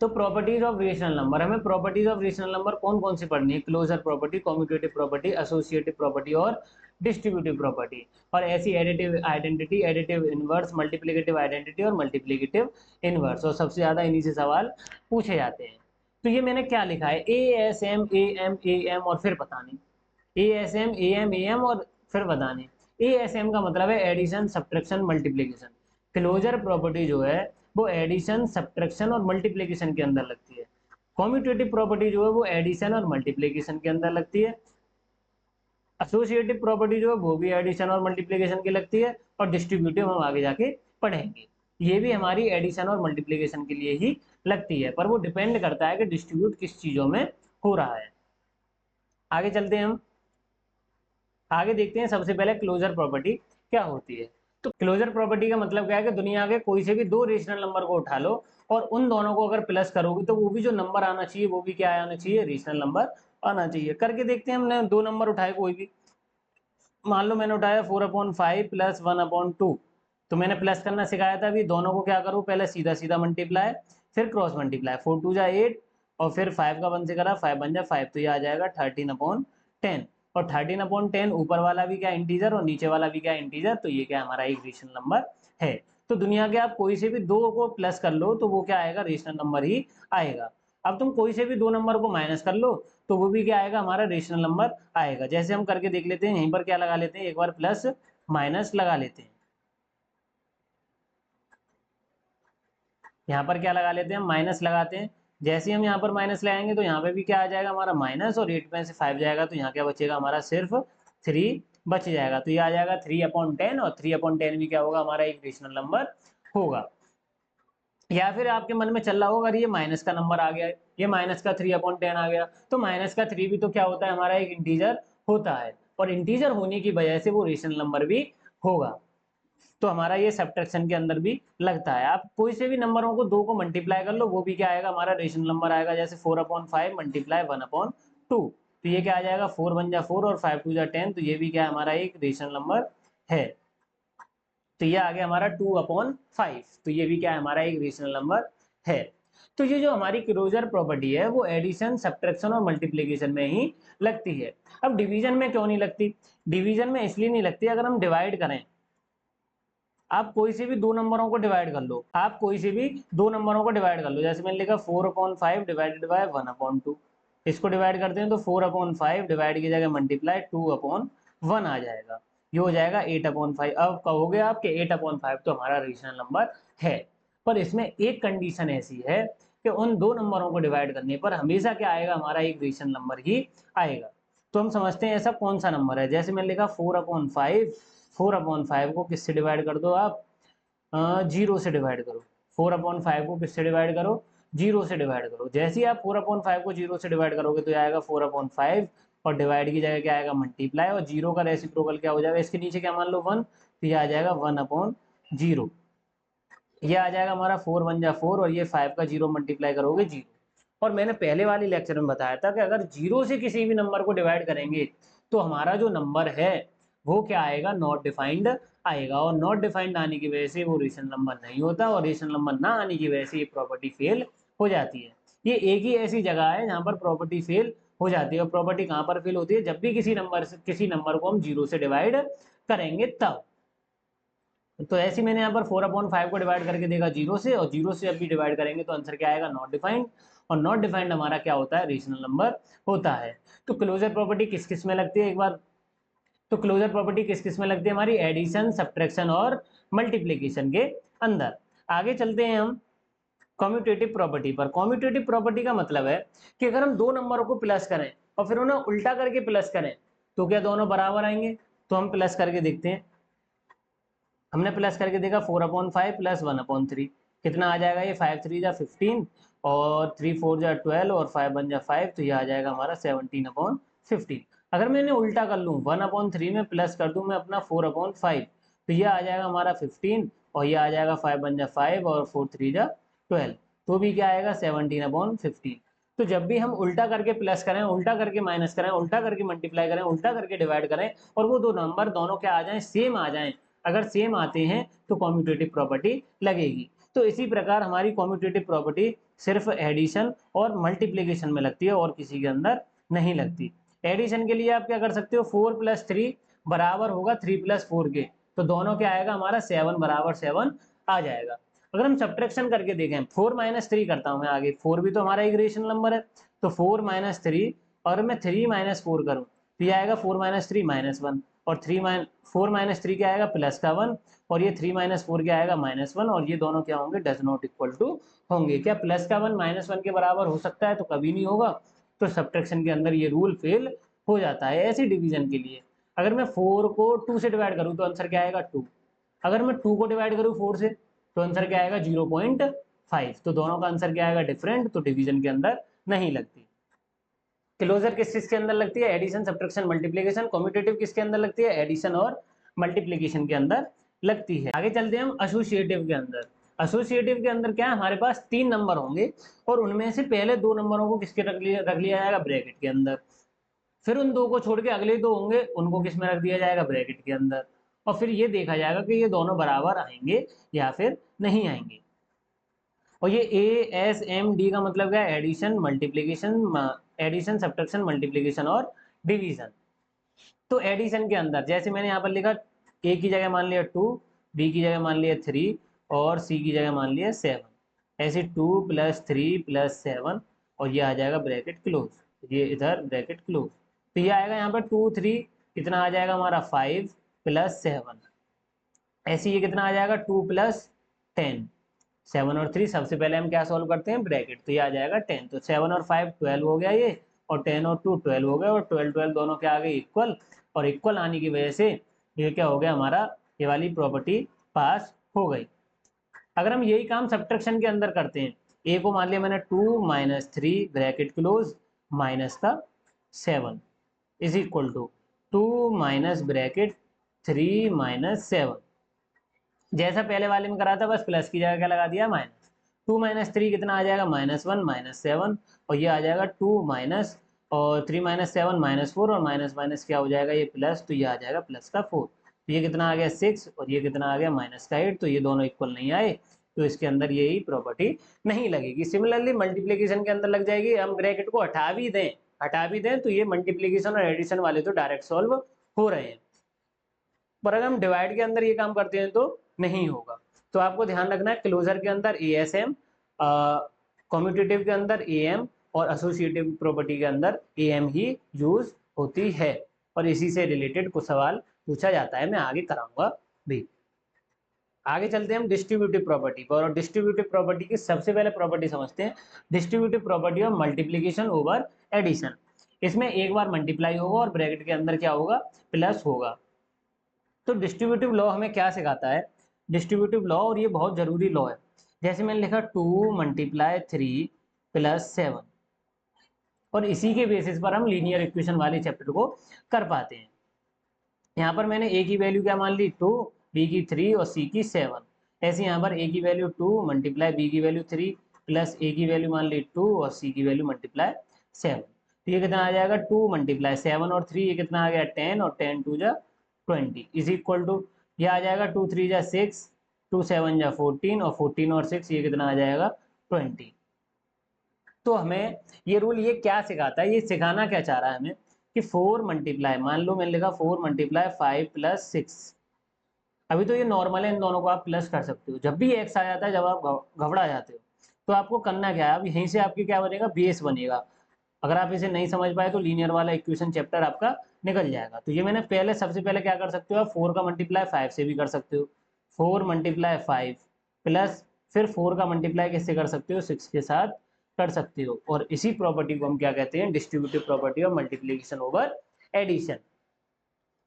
तो प्रॉपर्टीज ऑफ रेशनल नंबर, हमें प्रॉपर्टीज ऑफ रेशनल नंबर कौन कौन सी पढ़नी है, closure property, commutative property, associative property और डिस्ट्रीब्यूटिव प्रॉपर्टी। और ऐसी additive identity, additive inverse, multiplicative identity और मल्टीप्लिकेटिव इनवर्स, और सबसे ज्यादा इन्हीं से सवाल पूछे जाते हैं। तो ये मैंने क्या लिखा है, A S M A M A M और फिर बताने, A S M A M A M और फिर बताने। ए एस एम का मतलब है addition subtraction multiplication. Closure property जो है वो एडिशन सब्ट्रैक्शन और मल्टीप्लिकेशन के अंदर लगती है। कॉम्यूटेटिव प्रॉपर्टी जो है वो एडिशन और मल्टीप्लिकेशन के अंदर लगती है। एसोसिएटिव प्रॉपर्टी जो है वो भी एडिशन और मल्टीप्लिकेशन की लगती है। और डिस्ट्रीब्यूटिव हम आगे जाके पढ़ेंगे, ये भी हमारी एडिशन और मल्टीप्लिकेशन के लिए ही लगती है, पर वो डिपेंड करता है कि डिस्ट्रीब्यूट किस चीजों में हो रहा है। आगे चलते हैं हम, आगे देखते हैं सबसे पहले क्लोजर प्रॉपर्टी क्या होती है। तो क्लोजर प्रॉपर्टी का मतलब क्या है कि दुनिया के कोई से भी दो रेशनल नंबर को उठा लो और उन दोनों को अगर प्लस करोगे तो वो भी जो नंबर आना चाहिए वो भी क्या आना चाहिए, रेशनल नंबर आना चाहिए। करके देखते हैं, हमने दो नंबर उठाए कोई भी, मान लो मैंने उठाया 4/5 प्लस 1/2, तो मैंने प्लस करना सिखाया था। अभी दोनों को क्या करूँ, पहले सीधा सीधा मल्टीप्लाई, फिर क्रॉस मल्टीप्लाई, 4 2 जा 8 और फिर 5 का 1 से करा, 5 1 जा 5, तो ये आ जाएगा 13/10। और 13/10 ऊपर वाला भी क्या इंटीजर और नीचे वाला भी क्या इंटीजर, तो ये क्या हमारा एक रेशनल नंबर है। तो दुनिया के आप कोई से भी दो को प्लस कर लो तो वो क्या आएगा, रेशनल नंबर ही आएगा। अब तुम कोई से भी दो नंबर को माइनस कर लो तो वो भी क्या आएगा, हमारा रेशनल नंबर आएगा। जैसे हम करके देख लेते हैं, यहीं पर क्या लगा लेते हैं, एक बार प्लस माइनस लगा लेते हैं। यहाँ पर क्या लगा लेते हैं, हम माइनस लगाते हैं। जैसे ही हम यहाँ पर माइनस लगाएंगे तो यहाँ पे भी क्या आ जाएगा हमारा माइनस, और 8 में से 5 जाएगा तो यहाँ क्या बचेगा हमारा, सिर्फ 3 बच जाएगा। तो ये आ जाएगा 3/10, और 3/10 भी क्या होगा, हमारा एक रेशनल नंबर होगा। या फिर आपके मन में चल रहा होगा, अरे ये माइनस का नंबर आ गया है, ये माइनस का 3/10 आ गया, तो माइनस का 3 भी तो क्या होता है, हमारा एक इंटीजर होता है, और इंटीजर होने की वजह से वो रेशनल नंबर भी होगा। तो हमारा ये सब्ट्रैक्शन के अंदर भी लगता है। आप कोई से भी नंबरों को दो को मल्टीप्लाई कर लो, वो भी क्या आएगा, हमारा रेशनल नंबर आएगा। जैसे 4/5 मल्टीप्लाई 1/2, तो ये क्या आ जाएगा, 4 1 जा 4 और 5 2 जा 10, तो ये भी क्या हमारा एक रेशनल नंबर है। तो ये आ गया हमारा 2/5, तो ये भी क्या है, हमारा एक रेशनल नंबर है। तो ये जो हमारी क्लोजर प्रॉपर्टी है वो एडिशन, सब्ट्रैक्शन और मल्टीप्लिकेशन में ही लगती है। अब डिवीजन में क्यों नहीं लगती, डिवीजन में इसलिए नहीं लगती, अगर हम डिवाइड करें, आप कोई से भी दो नंबरों को डिवाइड कर लो, आप कोई से भी दो नंबरों को डिवाइड कर लो। जैसे मैंने लिखा 4/5 डिवाइडेड बाय 1/2, इसको डिवाइड करते हैं तो 4/5 डिवाइड की जगह मल्टीप्लाई 2/1 आ जाएगा, ये हो जाएगा 8/5। अब कहोगे आप कि 8/5 तो हमारा रेशनल नंबर है, पर इसमें एक कंडीशन ऐसी है कि उन दो नंबरों को डिवाइड करने पर हमेशा क्या आएगा, हमारा एक रेशनल नंबर ही आएगा। तो हम समझते हैं ऐसा कौन सा नंबर है। जैसे मैंने लिखा 4/5, 4/5 को किससे डिवाइड कर दो आप, जीरो से डिवाइड करो। 4/5 को किससे डिवाइड करो, जीरो से डिवाइड करो। जैसे ही आप 4/5 को जीरो से डिवाइड करोगे तो आएगा 4/5, और डिवाइड की जगह क्या आएगा, मल्टीप्लाई, और जीरो का रेसिप्रोकल क्या हो जाएगा, इसके नीचे क्या मान लो 1, तो ये आ जाएगा 1/0। ये आ जाएगा हमारा 4 1 जा 4, और ये 5 का जीरो मल्टीप्लाई करोगे जीरो। और मैंने पहले वाले लेक्चर में बताया था कि अगर जीरो से किसी भी नंबर को डिवाइड करेंगे तो हमारा जो नंबर है वो क्या आएगा, नॉट डिफाइंड आएगा, और नॉट डिफाइंड आने की वजह से वो रेशनल नंबर नहीं होता, और रेशनल नंबर ना आने की वजह से ये प्रॉपर्टी फेल हो जाती है। ये एक ही ऐसी जगह है जहाँ पर प्रॉपर्टी फेल हो जाती है। और प्रॉपर्टी कहाँ पर फेल होती है, जब भी किसी नंबर को हम जीरो से डिवाइड करेंगे तब। तो ऐसे मैंने यहाँ पर 4/5 को डिवाइड करके देखा जीरो से, और जीरो से जब भी डिवाइड करेंगे तो आंसर क्या आएगा, नॉट डिफाइंड, और नॉट डिफाइंड हमारा क्या होता है, रेशनल नंबर होता है। तो क्लोजर प्रॉपर्टी किस किस में लगती है एक बार, तो क्लोजर प्रॉपर्टी किस किस में लगती है, हमारी एडिशन, सब्ट्रैक्शन और मल्टीप्लिकेशन के अंदर। आगे चलते हैं हम कम्यूटेटिव प्रॉपर्टी पर। कम्यूटेटिव प्रॉपर्टी का मतलब है कि अगर हम दो नंबरों को प्लस करें और फिर उन्हें उल्टा करके प्लस करें तो क्या दोनों बराबर आएंगे। तो हम प्लस करके देखते हैं, हमने प्लस करके देखा 4/5 प्लस 1/3 कितना आ जाएगा, ये 5 3 जा 15 और 3 4 जा 12 और 5 1 जा 5, तो ये आ जाएगा हमारा 17/15। अगर मैंने उल्टा कर लूँ, 1/3 में प्लस कर दूँ मैं अपना 4/5, तो ये आ जाएगा हमारा 15, और ये आ जाएगा 5 1 जा 5 और 4 3 जा 12, तो भी क्या आएगा 17/15। तो जब भी हम उल्टा करके प्लस करें, उल्टा करके माइनस करें, उल्टा करके मल्टीप्लाई करें, उल्टा करके डिवाइड करें, और वो दो नंबर दोनों क्या आ जाएं, सेम आ जाएं, अगर सेम आते हैं तो कम्यूटेटिव प्रॉपर्टी लगेगी। तो इसी प्रकार हमारी कम्यूटेटिव प्रॉपर्टी सिर्फ एडिशन और मल्टीप्लिकेशन में लगती है और किसी के अंदर नहीं लगती। एडिशन के लिए आप क्या कर सकते हो, 4 + 3 बराबर होगा 3 + 4 के, तो दोनों क्या आएगा हमारा 7 बराबर 7 आ जाएगा। अगर हम सब्ट्रैक्शन करके देखें, 4 - 3 करता हूं मैं आगे, 4 भी तो हमारा एक रेशनल नंबर है, तो 4 - 3, और मैं 3 - 4 करूं तो ये आएगा 4 - 3 -1, और 4 - 3 क्या आएगा, प्लस का 1, और ये 3 - 4 क्या आएगा, -1, और ये दोनों क्या होंगे, डज नॉट इक्वल टू होंगे। क्या प्लस का 1 -1 के बराबर हो सकता है, तो कभी नहीं होगा। तो सब्ट्रैक्शन के अंदर ये रूल फेल हो जाता है। ऐसे डिवीजन के लिए अगर मैं 4 को 2 से डिवाइड करूं तो आंसर क्या आएगा, 2। अगर मैं 2 को डिवाइड करूं 4 से तो आंसर क्या आएगा, 0.5। तो दोनों का आंसर क्या आएगा, डिफरेंट, तो डिवीजन के अंदर नहीं लगती। क्लोजर किस चीज के अंदर लगती है, एडिशन, सब्ट्रैक्शन, मल्टीप्लिकेशन। कम्यूटेटिव किसके अंदर लगती है, एडिशन और मल्टीप्लिकेशन के अंदर लगती है। आगे चलते हैं हम एसोसिएटिव के अंदर। एसोसिएटिव के अंदर क्या है, हमारे पास 3 नंबर होंगे और उनमें से पहले दो नंबरों को किसके रख लिया जाएगा, ब्रैकेट के अंदर। फिर उन दो को छोड़ के अगले दो होंगे, उनको किस में रख दिया जाएगा, ब्रैकेट के अंदर, और फिर ये देखा जाएगा कि ये दोनों बराबर आएंगे या फिर नहीं आएंगे। और ये ASMD का मतलब क्या है, addition multiplication, addition subtraction multiplication और डिवीजन। तो एडिशन के अंदर जैसे मैंने यहाँ पर लिखा, ए की जगह मान लिया 2, बी की जगह मान लिया 3 और सी की जगह मान लिया 7, ऐसे 2 + 3 + 7 और ये आ जाएगा ब्रैकेट क्लोज, ये इधर ब्रैकेट क्लोज। तो ये आएगा यहाँ पर 2 3 कितना आ जाएगा हमारा 5 + 7, ऐसे ये कितना आ जाएगा 2 + 10, 7 और 3 सबसे पहले हम क्या सॉल्व करते हैं, ब्रैकेट, तो ये आ जाएगा 10, तो 7 और 5 12 हो गया ये, और 10 और 2 12 हो गया, और 12 12 दोनों क्या आ गए, इक्वल, और इक्वल आने की वजह से ये क्या हो गया हमारा, ये वाली प्रॉपर्टी पास हो गई। अगर हम यही काम सब्ट्रैक्शन के अंदर करते हैं, ए को मान लिया मैंने 2 - 3 ब्रैकेट क्लोज माइनस का 7 is equal to 2 minus bracket 3 - 7, जैसा पहले वाले में करा था बस प्लस की जगह क्या लगा दिया, माइनस। 2 - 3 कितना आ जाएगा, -1 - 7, और ये आ जाएगा 2 माइनस और 3 - 7 -4, और माइनस माइनस क्या हो जाएगा, ये प्लस, तो ये आ जाएगा प्लस का 4, तो ये कितना आ गया 6, और ये कितना आ गया माइनस का 8, तो ये दोनों इक्वल नहीं आए, तो इसके अंदर यही प्रॉपर्टी नहीं लगेगी। सिमिलरली मल्टीप्लीकेशन के अंदर लग जाएगी, हम ब्रैकेट को हटा भी दें तो ये मल्टीप्लीकेशन और एडिशन वाले तो डायरेक्ट सॉल्व हो रहे हैं, पर अगर हम डिवाइड के अंदर ये काम करते हैं तो नहीं होगा। तो आपको ध्यान रखना है, क्लोजर के अंदर ASM, कम्यूटेटिव के अंदर AM और एसोसिएटिव प्रॉपर्टी के अंदर AM ही यूज होती है, और इसी से रिलेटेड कुछ सवाल पूछा जाता है, मैं आगे कराऊंगा भी। आगे चलते हैं हम डिस्ट्रीब्यूटिव प्रॉपर्टी पर, और डिस्ट्रीब्यूटिव प्रॉपर्टी की सबसे पहले प्रॉपर्टी समझते हैं, distributive property of multiplication over addition. इसमें एक बार मल्टीप्लाई होगा और ब्रैकेट के अंदर क्या होगा, प्लस होगा। तो डिस्ट्रीब्यूटिव लॉ हमें क्या सिखाता है, डिस्ट्रीब्यूटिव लॉ, और ये बहुत जरूरी लॉ है। जैसे मैंने लिखा 2 × 3 + 7, और इसी के बेसिस पर हम लीनियर इक्वेशन वाले चैप्टर को कर पाते हैं। यहाँ पर मैंने ए की वैल्यू क्या मान ली 2, बी की 3 और सी की 7, ऐसे यहाँ पर ए की वैल्यू 2 × बी की वैल्यू 3 प्लस ए की वैल्यू मान ली 2 और सी की वैल्यू × 7, तो ये कितना आ जाएगा 2 × 7 और 3, ये कितना आ गया 10, और 10 2 जा 20 इज इक्वल टू, ये आ जाएगा 2 3 जा 6, 2 7 जा 14, और 14 और 6 ये कितना आ जाएगा 20। तो हमें ये रूल ये क्या सिखाता है, ये सिखाना क्या चाह रहा है हमें कि 4 मल्टीप्लाई, मान लो मैंने लिखा 4 × 5 + 6, अभी तो ये नॉर्मल है, इन दोनों को आप प्लस कर सकते हो, जब भी एक्स आ जाता है, जब आप घबरा जाते हो तो आपको करना क्या है, अब यहीं से आपकी क्या बनेगा, बेस बनेगा। अगर आप इसे नहीं समझ पाए तो लीनियर वाला इक्वेशन चैप्टर आपका निकल जाएगा। तो ये मैंने पहले सबसे पहले क्या कर सकते हो आप, 4 का मल्टीप्लाई 5 से भी कर सकते हो, 4 × 5 प्लस फिर 4 का मल्टीप्लाई किससे कर सकते हो, 6 के साथ कर सकते हो, और इसी प्रॉपर्टी को हम क्या कहते हैं, distributive property of multiplication over addition.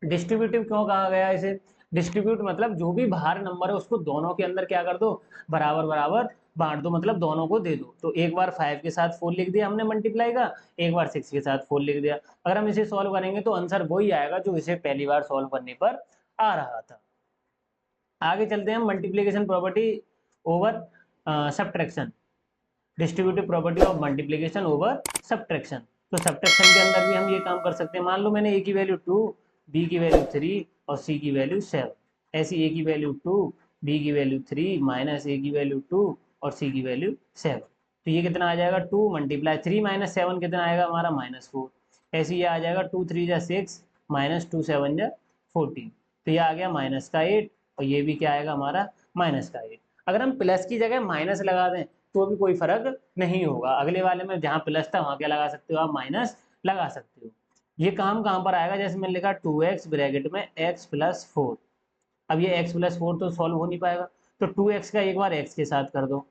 Distributive क्यों कहा गया इसे, डिस्ट्रीब्यूट मतलब जो भी बाहर नंबर है उसको दोनों के अंदर क्या कर दो, बराबर बराबर बांट दो, मतलब दोनों को दे दो। तो एक बार 5 के साथ 4 लिख दिया हमने मल्टीप्लाई का, एक बार 6 के साथ 4 लिख दिया। अगर हम इसे सॉल्व करेंगे तो आंसर वही आएगा जो इसे पहली बार सॉल्व करने पर आ रहा था। आगे चलते हैं multiplication property over subtraction, distributive property of multiplication over subtraction. तो सब्ट्रैक्शन के अंदर भी हम ये काम कर सकते हैं, मान लो मैंने ए की वैल्यू 2, बी की वैल्यू 3 और सी की वैल्यू 7, ऐसी ए की वैल्यू 2, बी की वैल्यू 3 माइनस ए की वैल्यू 2 और सी की वैल्यू 7, तो ये कितना आ जाएगा 2 × 3 - 7 कितना आएगा हमारा -4, ऐसे ये आ जाएगा 2 3 जा 6 माइनस 2 7 जा 14, तो ये आ गया -8, और ये भी क्या आएगा हमारा -8। अगर हम प्लस की जगह माइनस लगा दें तो भी कोई फर्क नहीं होगा, अगले वाले में जहाँ प्लस था वहाँ क्या लगा सकते हो आप, माइनस लगा सकते हो। ये काम कहाँ पर आएगा, जैसे मैंने लिखा 2x ब्रैकेट में x + 4, अब ये x + 4 तो सॉल्व हो नहीं पाएगा, तो 2x का एक बार x के साथ कर दो,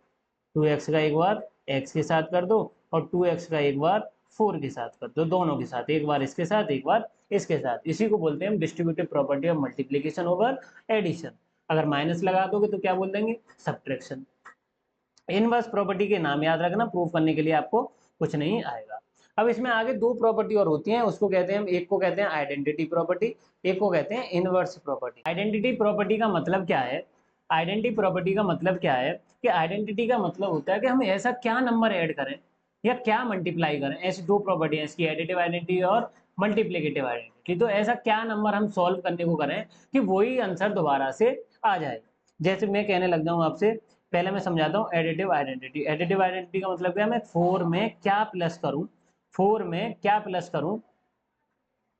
2x का एक बार x के साथ कर दो, और 2x का एक बार 4 के साथ कर दो, दोनों के साथ, एक बार इसके साथ एक बार इसके साथ। इसी को बोलते हैं distributive property of multiplication over addition. अगर माइनस लगा दोगे तो क्या बोल देंगे, सब्ट्रैक्शन। इनवर्स प्रॉपर्टी के नाम याद रखना, प्रूफ करने के लिए आपको कुछ नहीं आएगा। अब इसमें आगे दो प्रॉपर्टी और होती हैं, उसको कहते हैं, एक को कहते हैं आइडेंटिटी प्रॉपर्टी, एक को कहते हैं इनवर्स प्रॉपर्टी। आइडेंटिटी प्रॉपर्टी का मतलब क्या है, आइडेंटिटी प्रॉपर्टी का मतलब क्या है कि आइडेंटिटी का मतलब होता है कि हम ऐसा क्या नंबर ऐड करें या क्या मल्टीप्लाई करें, ऐसी दो प्रॉपर्टी है इसकी, एडिटिव आइडेंटिटी और मल्टीप्लिकेटिव आइडेंटिटी। तो ऐसा क्या नंबर हम सॉल्व करने को करें कि वही आंसर दोबारा से आ जाए। जैसे मैं कहने लग जाऊँ आपसे, पहले मैं समझाता हूँ एडिटिव आइडेंटिटी। एडिटिव आइडेंटिटी का मतलब क्या है, मैं 4 में क्या प्लस करूँ, 4 में क्या प्लस करूँ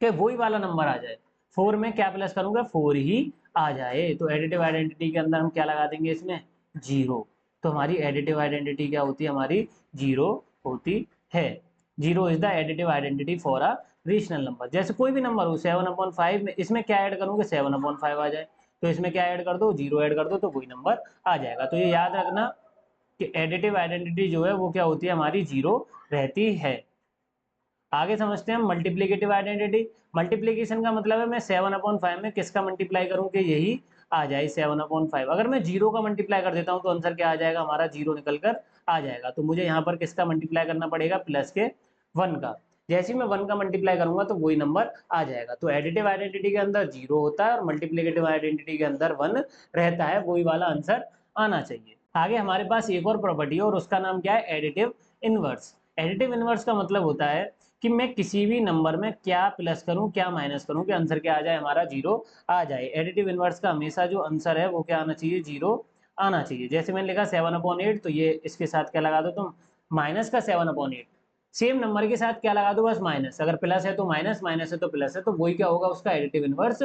कि वही वाला नंबर आ जाए। 4 में क्या प्लस करूंगा, 4 ही आ जाए। तो एडिटिव आइडेंटिटी के अंदर हम क्या लगा देंगे इसमें, जीरो। तो हमारी एडिटिव आइडेंटिटी क्या होती है, हमारी जीरो होती है। Zero is the additive identity for a rational number. जैसे कोई भी नंबर हो 7/5 में, इसमें क्या ऐड करूंगे, 7/5 आ जाए। तो इसमें क्या ऐड कर दो, जीरो ऐड कर दो, तो वही नंबर आ जाएगा। तो ये याद रखना कि एडिटिव आइडेंटिटी जो है वो क्या होती है, हमारी जीरो रहती है। आगे समझते हैं मल्टीप्लिकेटिव आइडेंटिटी। मल्टीप्लीकेशन का मतलब है मैं 7/5 में किसका मल्टीप्लाई करूं कि यही आ जाए 7/5। अगर मैं जीरो का मल्टीप्लाई कर देता हूं तो आंसर क्या आ जाएगा, हमारा जीरो निकल कर आ जाएगा। तो मुझे यहाँ पर किसका मल्टीप्लाई करना पड़ेगा, प्लस के 1 का। जैसे ही मैं 1 का मल्टीप्लाई करूंगा तो वही नंबर आ जाएगा। तो एडिटिव आइडेंटिटी के अंदर जीरो होता है और मल्टीप्लिकेटिव आइडेंटिटी के अंदर 1 रहता है, वही वाला आंसर आना चाहिए। आगे हमारे पास एक और प्रॉपर्टी है और उसका नाम क्या है, एडिटिव इनवर्स। एडिटिव इनवर्स का मतलब होता है कि मैं किसी भी नंबर में क्या प्लस करूं क्या माइनस करूं कि आंसर क्या आ जाए, हमारा जीरो आ जाए। एडिटिव इनवर्स का हमेशा जो आंसर है वो क्या आना चाहिए, जीरो आना चाहिए। जैसे मैंने लिखा 7/8, तो ये इसके साथ क्या लगा दो तुम, माइनस का 7/8। सेम नंबर के साथ क्या लगा दो, बस माइनस। अगर प्लस है तो माइनस, माइनस है तो प्लस है, तो वही क्या होगा, उसका एडिटिव इनवर्स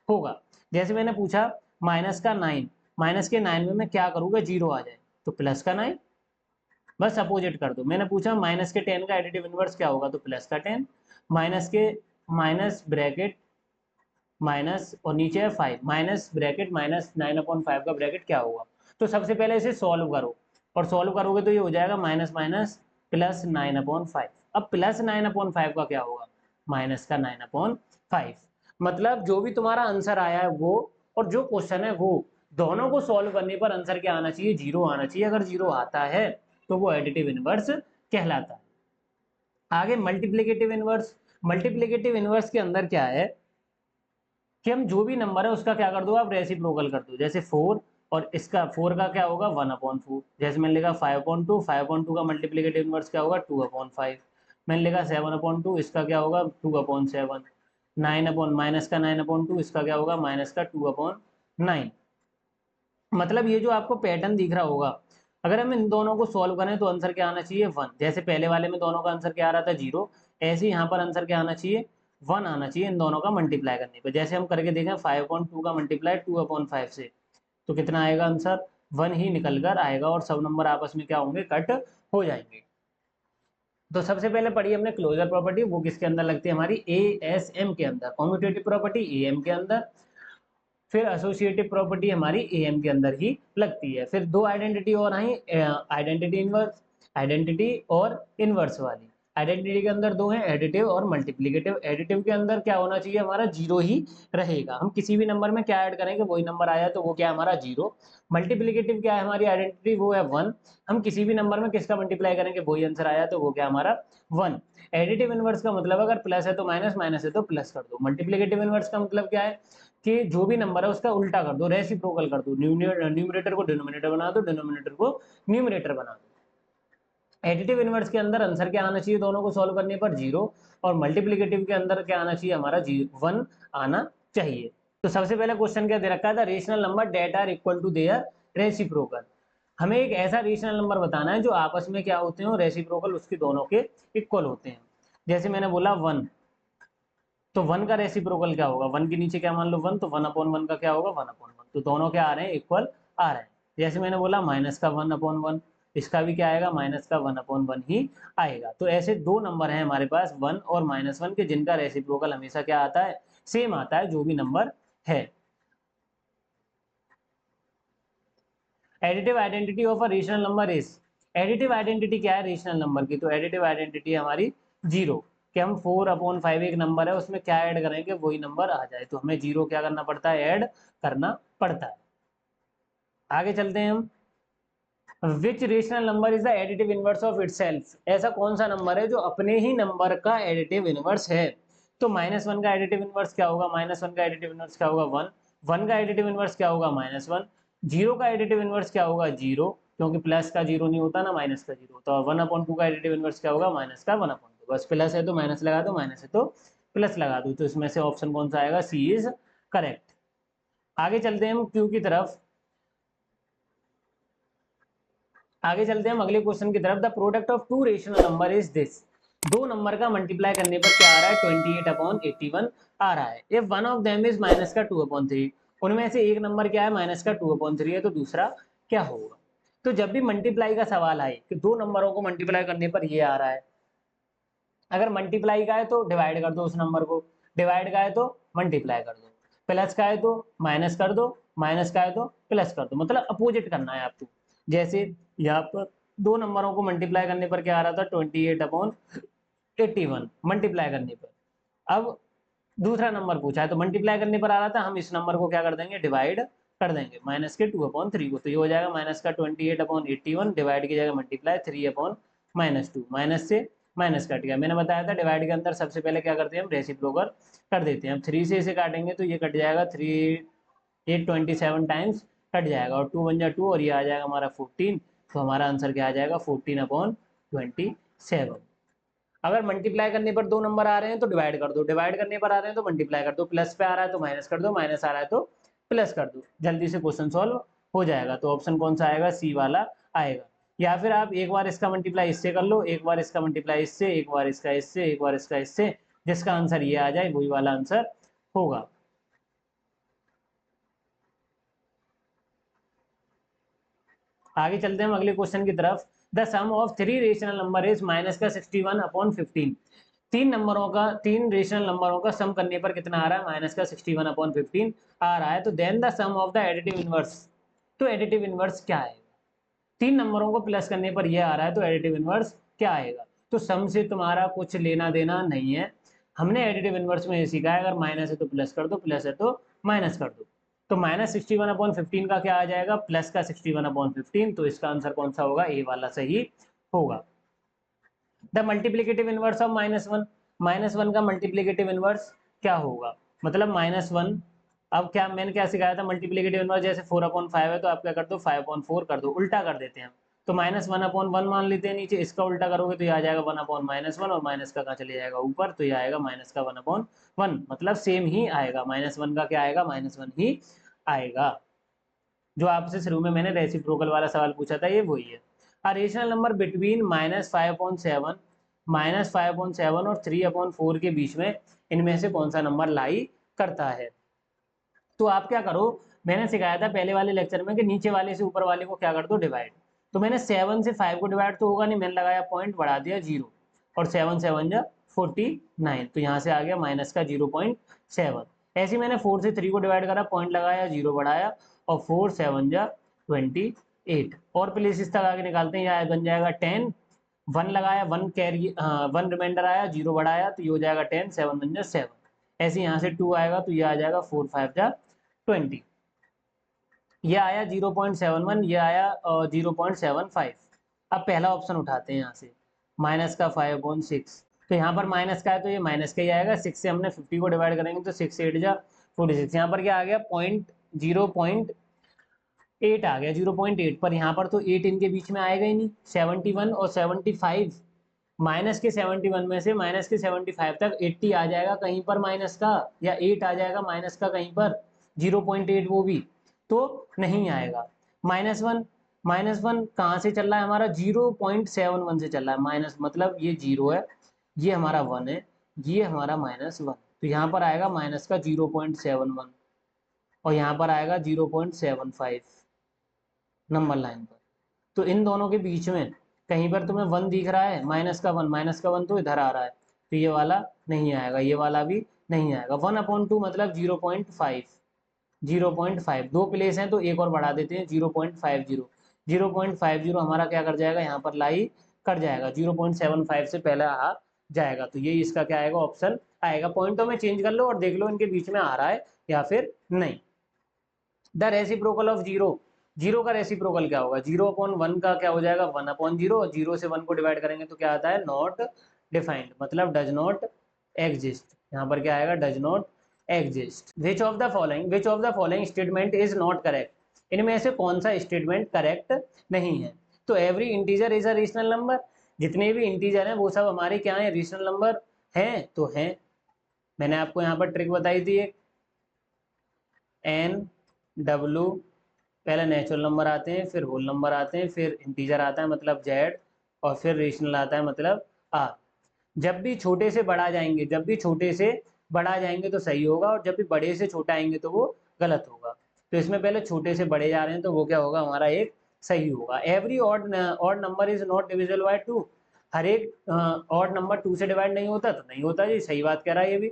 होगा। जैसे मैंने पूछा माइनस का 9, माइनस के 9 में मैं क्या करूंगा, जीरो आ जाए, तो प्लस का 9, बस अपोजिट कर दो। मैंने पूछा माइनस के 10 का एडिटिव इनवर्स क्या होगा, तो प्लस का 10। माइनस के माइनस ब्रैकेट माइनस और नीचे है 5, माइनस ब्रैकेट माइनस 9/5 का ब्रैकेट क्या होगा। तो सबसे पहले इसे सॉल्व करो, और सॉल्व करोगे तो ये हो जाएगा माइनस माइनस प्लस 9/5। अब प्लस 9/5 का क्या होगा, माइनस का 9/5। मतलब जो भी तुम्हारा आंसर आया है वो, और जो क्वेश्चन है वो, दोनों को सॉल्व करने पर आंसर क्या आना चाहिए, जीरो आना चाहिए। अगर जीरो आता है तो वो एडिटिव इनवर्स कहलाता है। आगे मल्टीप्लिकेटिव इनवर्स। मल्टीप्लिकेटिव इनवर्स के अंदर क्या है कि हम जो भी नंबर है उसका क्या कर दो, आप रेसिप्रोकल कर दो। जैसे 4 और इसका 4 का क्या होगा, 1/4। जैसे मैंने लिखा 5/2, 5/2 का मल्टीप्लिकेटिव इनवर्स क्या होगा, 2/5। मैंने लिखा 7/2, इसका क्या होगा, 2/7। 9 अपॉन माइनस का 9/2, इसका क्या होगा, माइनस का 2/9। मतलब ये जो आपको पैटर्न दिख रहा होगा, अगर हम इन दोनों को सॉल्व करें तो आंसर क्या आना चाहिए, 1। जैसे पहले वाले में दोनों का आंसर क्या आ रहा था, जीरो, ऐसे ही यहाँ पर आंसर क्या आना चाहिए, 1 आना चाहिए इन दोनों का मल्टीप्लाई करने पर। जैसे हम करके देखें 5/2 का मल्टीप्लाई 2/5 से, तो कितना आएगा आंसर, 1 ही निकल कर आएगा और सब नंबर आपस में क्या होंगे, कट हो जाएंगे। तो सबसे पहले पढ़ी हमने क्लोजर प्रॉपर्टी, वो किसके अंदर लगती है, हमारी ASM के अंदर। कॉम्यूटेटिव प्रॉपर्टी AM के अंदर, फिर एसोसिएटिव प्रॉपर्टी हमारी एएम के अंदर ही लगती है। फिर दो आइडेंटिटी और आई, आइडेंटिटी इनवर्स, आइडेंटिटी और इनवर्स वाली। आइडेंटिटी के अंदर दो हैं, एडिटिव और मल्टीप्लिकेटिव। एडिटिव के अंदर क्या होना चाहिए, हमारा जीरो ही रहेगा। हम किसी भी नंबर में क्या ऐड करेंगे वही नंबर आया तो वो क्या है, हमारा जीरो। मल्टीप्लिकेटिव क्या है हमारी आइडेंटिटी, वो है 1। हम किसी भी नंबर में किसका मल्टीप्लाई करेंगे वही आंसर आया तो वो क्या हमारा 1। एडिटिव इनवर्स का मतलब अगर प्लस है तो माइनस, माइनस है तो प्लस कर दो। मल्टीप्लिकेटिव इनवर्स का मतलब क्या है कि जो भी नंबर है उसका उल्टा कर दो, रेसिप्रोकल कर दो। न्यूमरेटर को डिनोमिनेटर बना दो, डिनोमिनेटर को न्यूमरेटर बना दो। एडिटिव इनवर्स के अंदर आंसर क्या आना चाहिए, दोनों को सॉल्व करने पर जीरो, और मल्टीप्लिकेटिव के अंदर क्या आना चाहिए, हमारा 1 आना चाहिए। तो सबसे पहले क्वेश्चन क्या दे रखा था, rational number that are equal to their reciprocal. हमें एक ऐसा रेशनल नंबर बताना है जो आपस में क्या होते हैं, रेसिप्रोकल उसके दोनों के इक्वल होते हैं। जैसे मैंने बोला 1, तो 1 का रेसिप्रोकल क्या होगा, 1 के नीचे क्या मान लो 1, तो 1/1 का क्या होगा, 1/1। तो दोनों क्या आ रहे हैं, इक्वल आ रहे हैं। जैसे मैंने बोला माइनस का 1/1, इसका भी क्या आएगा, माइनस का 1/1 ही आएगा। तो ऐसे दो नंबर हैं हमारे पास 1 और -1 के, जिनका रेसिप्रोकल हमेशा क्या आता है, सेम आता है, जो भी नंबर है। Additive identity of a rational number is, additive identity क्या है रेशनल नंबर की, तो एडिटिव आइडेंटिटी हमारी जीरो। कि हम 4/5 एक नंबर है उसमें क्या ऐड करेंगे वही नंबर आ जाए, तो हमें जीरो क्या करना पड़ता है, ऐड करना पड़ता है। आगे चलते हैं हम, which rational number is the additive inverse of itself. ऐसा कौन सा नंबर है जो अपने ही नंबर का एडिटिव इनवर्स है। तो -1 का एडिटिव इनवर्स क्या होगा, -1 का एडिटिव इनवर्स क्या होगा, 1। 1 का एडिटिव इनवर्स क्या होगा, -1। जीरो का एडिटिव इनवर्स क्या होगा, जीरो, क्योंकि प्लस का जीरो नहीं होता ना, माइनस का जीरो। तो 1/2 का एडिटिव इनवर्स क्या होगा, माइनस का 1/2। बस प्लस है तो माइनस लगा दो, माइनस है तो प्लस लगा दूँ, तो इसमें से ऑप्शन कौन सा आएगा, सी इज करेक्ट। आगे चलते हैं हम क्यू की तरफ। आगे चलते हैं हम अगले क्वेश्चन की तरफ। The product of two rational number is this. दो नंबर का मल्टीप्लाई करने पर क्या आ रहा है, 28/81 आ रहा है। If one of them is minus का 2/3, उनमें से एक नंबर क्या है, माइनस का 2/3 है, तो दूसरा क्या होगा। तो जब भी मल्टीप्लाई का सवाल आए कि दो नंबरों को मल्टीप्लाई करने पर ये आ रहा है, अगर मल्टीप्लाई का है तो डिवाइड कर दो उस नंबर को, डिवाइड का है तो मल्टीप्लाई कर दो, प्लस का है तो माइनस कर दो, माइनस का है तो प्लस कर दो, मतलब अपोजिट करना है आपको। जैसे यहाँ पर दो नंबरों को मल्टीप्लाई करने पर क्या आ रहा था, 28/81 मल्टीप्लाई करने पर। अब दूसरा नंबर पूछा है तो मल्टीप्लाई करने पर आ रहा था, हम इस नंबर को क्या कर देंगे, डिवाइड कर देंगे माइनस के 2/3 को, तो ये हो जाएगा माइनस का 28/81 डिवाइड की जगह मल्टीप्लाई 3/-2, माइनस से माइनस कट गया। मैंने बताया था डिवाइड के अंदर सबसे पहले क्या करते हैं, हम रेसिप्रोकल कर देते हैं। अब 3 से इसे काटेंगे तो ये कट जाएगा, 827 टाइम्स कट जाएगा, और 2 × 1 = 2, और ये आ जाएगा हमारा 14। तो हमारा आंसर क्या आ जाएगा, 14/27। अगर मल्टीप्लाई करने पर दो नंबर आ रहे हैं तो डिवाइड कर दो, डिवाइड करने पर आ रहे हैं तो मल्टीप्लाई कर दो, प्लस पे आ रहा है तो माइनस कर दो, माइनस आ रहा है तो प्लस कर दो, जल्दी से क्वेश्चन सॉल्व हो जाएगा। तो ऑप्शन कौन सा आएगा, सी वाला आएगा। या फिर आप एक बार इसका मल्टीप्लाई इससे कर लो, एक बार इसका मल्टीप्लाई इससे, एक बार इसका इससे, एक बार इसका इससे, जिसका आंसर ये आ जाए वही वाला आंसर होगा। आगे चलते हैं हम अगले क्वेश्चन की तरफ। The sum of three rational number is minus का 61/15। तीन रेशनल नंबरों का सम करने पर कितना आ रहा है, माइनस का 61/15 आ रहा है। तो then the sum of the additive inverse, तो एडिटिव इनवर्स क्या है, तीन नंबरों को प्लस करने पर यह आ रहा है, तो एडिटिव इनवर्स क्या आएगा। तो सम से तुम्हारा कुछ लेना देना नहीं है, हमने एडिटिव इनवर्स में ये सीखा है, अगर माइनस है तो प्लस कर दो, प्लस है तो माइनस कर दो। तो माइनस 61/15 का क्या आ जाएगा, प्लस का 61/15, तो इसका आंसर कौन सा होगा, ए वाला सही होगा। द मल्टीप्लीकेटिव इनवर्स ऑफ -1, -1 का मल्टीप्लीकेटिव इनवर्स क्या होगा, मतलब -1। अब क्या मैंने क्या सिखाया था, मल्टीप्लीकेटिव इनवर्स जैसे 4/5 है तो आप क्या कर दो, 5/4 कर दो, उल्टा कर देते हैं हम। तो -1/1 मान लेते हैं नीचे, इसका उल्टा करोगे तो ये आ जाएगा 1/-1, और माइनस का कहाँ चले जाएगा ऊपर, तो ये आएगा माइनस का 1/1, मतलब सेम ही आएगा, -1 का क्या आएगा, -1 ही आएगा। जो आपसे शुरू में मैंने रेसिप्रोकल वाला सवाल पूछा था, ये वही है। अ रेशनल नंबर बिटवीन -5/7 और 3/4 के बीच में, इनमें से कौन सा नंबर लाई करता है। तो आप क्या करो, मैंने सिखाया था पहले वाले लेक्चर में कि नीचे वाले से ऊपर वाले को क्या कर दो, डिवाइड। तो मैंने 7 से 5 को डिवाइड तो होगा नहीं, मैंने लगाया पॉइंट, बढ़ा दिया 0, और 7 7 जा 49, तो यहाँ से आ गया माइनस का 0.7। ऐसे मैंने 4 से 3 को डिवाइड करा, पॉइंट लगाया, 0 बढ़ाया, और 4 7 जा 28, और प्लेस इस तक आगे निकालते हैं, यहाँ बन जाएगा 10, 1 लगाया, 1 कैरी 1 रिमाइंडर आया, 0 बढ़ाया, तो ये हो जाएगा 10, 7 1 जा 7। ऐसे यहाँ से 2 आएगा तो ये आ जाएगा 4 5 जा 20, ये आया 0.71, ये आया 0.75। अब पहला ऑप्शन उठाते हैं यहाँ से, माइनस का 5/6, तो यहाँ पर माइनस का है तो ये माइनस का ही आएगा, 6 से हमने 50 को डिवाइड करेंगे तो 6 8 जा 46, यहाँ पर क्या आ गया, 0.8 आ गया, 0.8, पर यहाँ पर तो 8 इनके बीच में आएगा ही नहीं, 71 और 75, माइनस के 71 में से माइनस के 75 तक 80 आ जाएगा कहीं पर माइनस का, या 8 आ जाएगा माइनस का कहीं पर, 0.8 वो भी तो नहीं आएगा। -1, -1 कहाँ से चल रहा है हमारा, 0.71 से चल रहा है, माइनस मतलब ये 0 है, ये हमारा 1 है, ये हमारा -1, तो यहाँ पर आएगा माइनस का 0.71, और यहाँ पर आएगा 0.75 नंबर लाइन पर। तो इन दोनों के बीच में कहीं पर तुम्हें 1 दिख रहा है, -1 तो इधर आ रहा है, तो ये वाला नहीं आएगा, ये वाला भी नहीं आएगा। 1/2 मतलब 0.5, 0.5 दो प्लेस हैं तो एक और बढ़ा देते हैं, 0.50, 0.50 हमारा क्या कर जाएगा, यहाँ पर लाई कर जाएगा, 0.75 से पहले आ जाएगा, तो ये इसका क्या आएगा, ऑप्शन आएगा। पॉइंटों में चेंज कर लो और देख लो इनके बीच में आ रहा है या फिर नहीं। द रेसिप्रोकल ऑफ 0, 0 का रेसिप्रोकल क्या होगा, 0/1 का क्या हो जाएगा, 1/0, और 0 से 1 को डिवाइड करेंगे तो क्या आता है, नॉट डिफाइंड, मतलब डज नॉट एग्जिस्ट, यहाँ पर क्या आएगा, does not exist. Which of the following statement is not correct, इनमें से कौन सा स्टेटमेंट करेक्ट नहीं है। तो every integer is a rational number, जितने भी इंटीजर हैं वो सब हमारे क्या हैं, रेशनल नंबर हैं, तो हैं। मैंने आपको यहाँ पर ट्रिक बताई थी, एन डब्लू, पहले नेचुरल नंबर आते हैं, फिर होल नंबर आते हैं, फिर इंटीजर आता है मतलब जेड, और फिर रेशनल आता है मतलब आर। जब भी छोटे से बड़ा जाएंगे, जब भी छोटे से बड़ा जाएंगे तो सही होगा, और जब भी बड़े से छोटा आएंगे तो वो गलत होगा। तो इसमें पहले छोटे से बड़े जा रहे हैं तो वो क्या होगा, हमारा एक सही होगा। Every odd number is not divisible by two, हर एक ऑड नंबर टू से डिवाइड नहीं होता, तो नहीं होता जी, सही बात कह रहा है ये भी।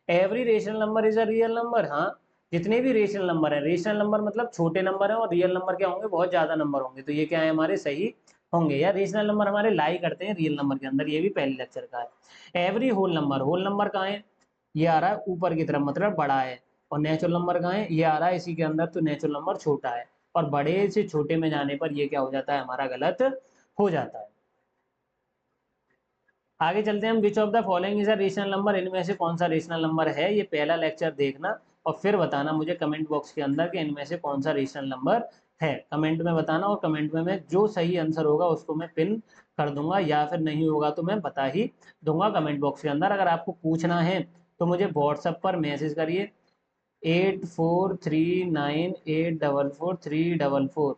Every rational number is a real number, हाँ, जितने भी रेशनल नंबर है, रेशनल नंबर मतलब छोटे नंबर है, और रियल नंबर क्या होंगे, बहुत ज्यादा नंबर होंगे, तो ये क्या है, हमारे सही होंगे। या रेशनल नंबर हमारे लाई करते हैं रियल नंबर के अंदर, ये भी पहले लेक्चर का है। Every whole number, whole number कहाँ है, ये आ रहा है ऊपर की तरफ मतलब बड़ा है, और नेचुरल नंबर कहाँ है, ये आ रहा है इसी के अंदर, तो नेचुरल नंबर छोटा है, और बड़े से छोटे में जाने पर ये क्या हो जाता है, हमारा गलत हो जाता है। आगे चलते हैं हम, which of the following is a rational number, इनमें से कौन सा रेशनल नंबर है, ये पहला लेक्चर देखना और फिर बताना मुझे कमेंट बॉक्स के अंदर कि इनमें से कौन सा रेशनल नंबर है, कमेंट में बताना, और कमेंट में मैं जो सही आंसर होगा उसको मैं पिन कर दूंगा, या फिर नहीं होगा तो मैं बता ही दूंगा कमेंट बॉक्स के अंदर। अगर आपको पूछना है तो मुझे व्हाट्सएप पर मैसेज करिए, 8439844344,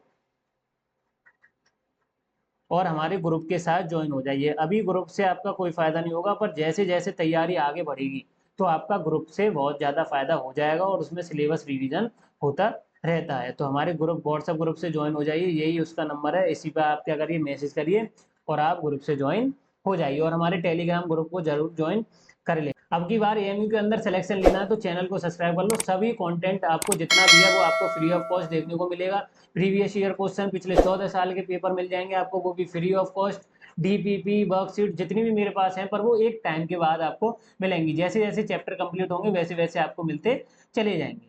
और हमारे ग्रुप के साथ ज्वाइन हो जाइए। अभी ग्रुप से आपका कोई फायदा नहीं होगा, पर जैसे जैसे तैयारी आगे बढ़ेगी तो आपका ग्रुप से बहुत ज़्यादा फायदा हो जाएगा, और उसमें सिलेबस रिवीजन होता रहता है। तो हमारे ग्रुप, व्हाट्सएप ग्रुप से ज्वाइन हो जाइए, यही उसका नंबर है, इसी पर आप क्या करिए, मैसेज करिए और आप ग्रुप से ज्वाइन हो जाइए, और हमारे टेलीग्राम ग्रुप को जरूर ज्वाइन कर ले। अब की बार एएमयू के अंदर सिलेक्शन लेना है तो चैनल को सब्सक्राइब कर लो, सभी कंटेंट आपको जितना भी है वो आपको फ्री ऑफ कॉस्ट देखने को मिलेगा। प्रीवियस ईयर क्वेश्चन, पिछले 14 साल के पेपर मिल जाएंगे आपको, वो भी free of cost. DPP worksheet जितनी भी मेरे पास हैं, पर वो एक टाइम के बाद आपको मिलेंगी, जैसे जैसे चैप्टर कंप्लीट होंगे वैसे वैसे आपको मिलते चले जाएंगे।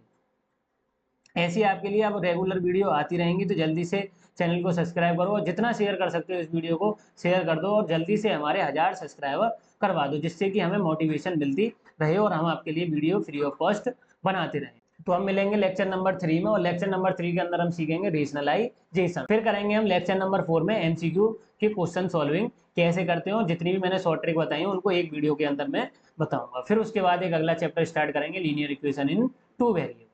ऐसी आपके लिए अब रेगुलर वीडियो आती रहेंगी, तो जल्दी से चैनल को सब्सक्राइब करो, और जितना शेयर कर सकते हो इस वीडियो को शेयर कर दो, और जल्दी से हमारे 1000 सब्सक्राइबर करवा दो, जिससे कि हमें मोटिवेशन मिलती रहे और हम आपके लिए वीडियो फ्री ऑफ कॉस्ट बनाते रहें। तो हम मिलेंगे लेक्चर नंबर 3 में, और लेक्चर नंबर 3 के अंदर हम सीखेंगे रीजनलाइजेशन, फिर करेंगे हम लेक्चर नंबर 4 में एमसीक्यू के क्वेश्चन सॉल्विंग कैसे करते हो, जितनी भी मैंने शॉर्ट ट्रिक बताई है उनको एक वीडियो के अंदर मैं बताऊंगा। फिर उसके बाद एक अगला चैप्टर स्टार्ट करेंगे, linear equation in two variable.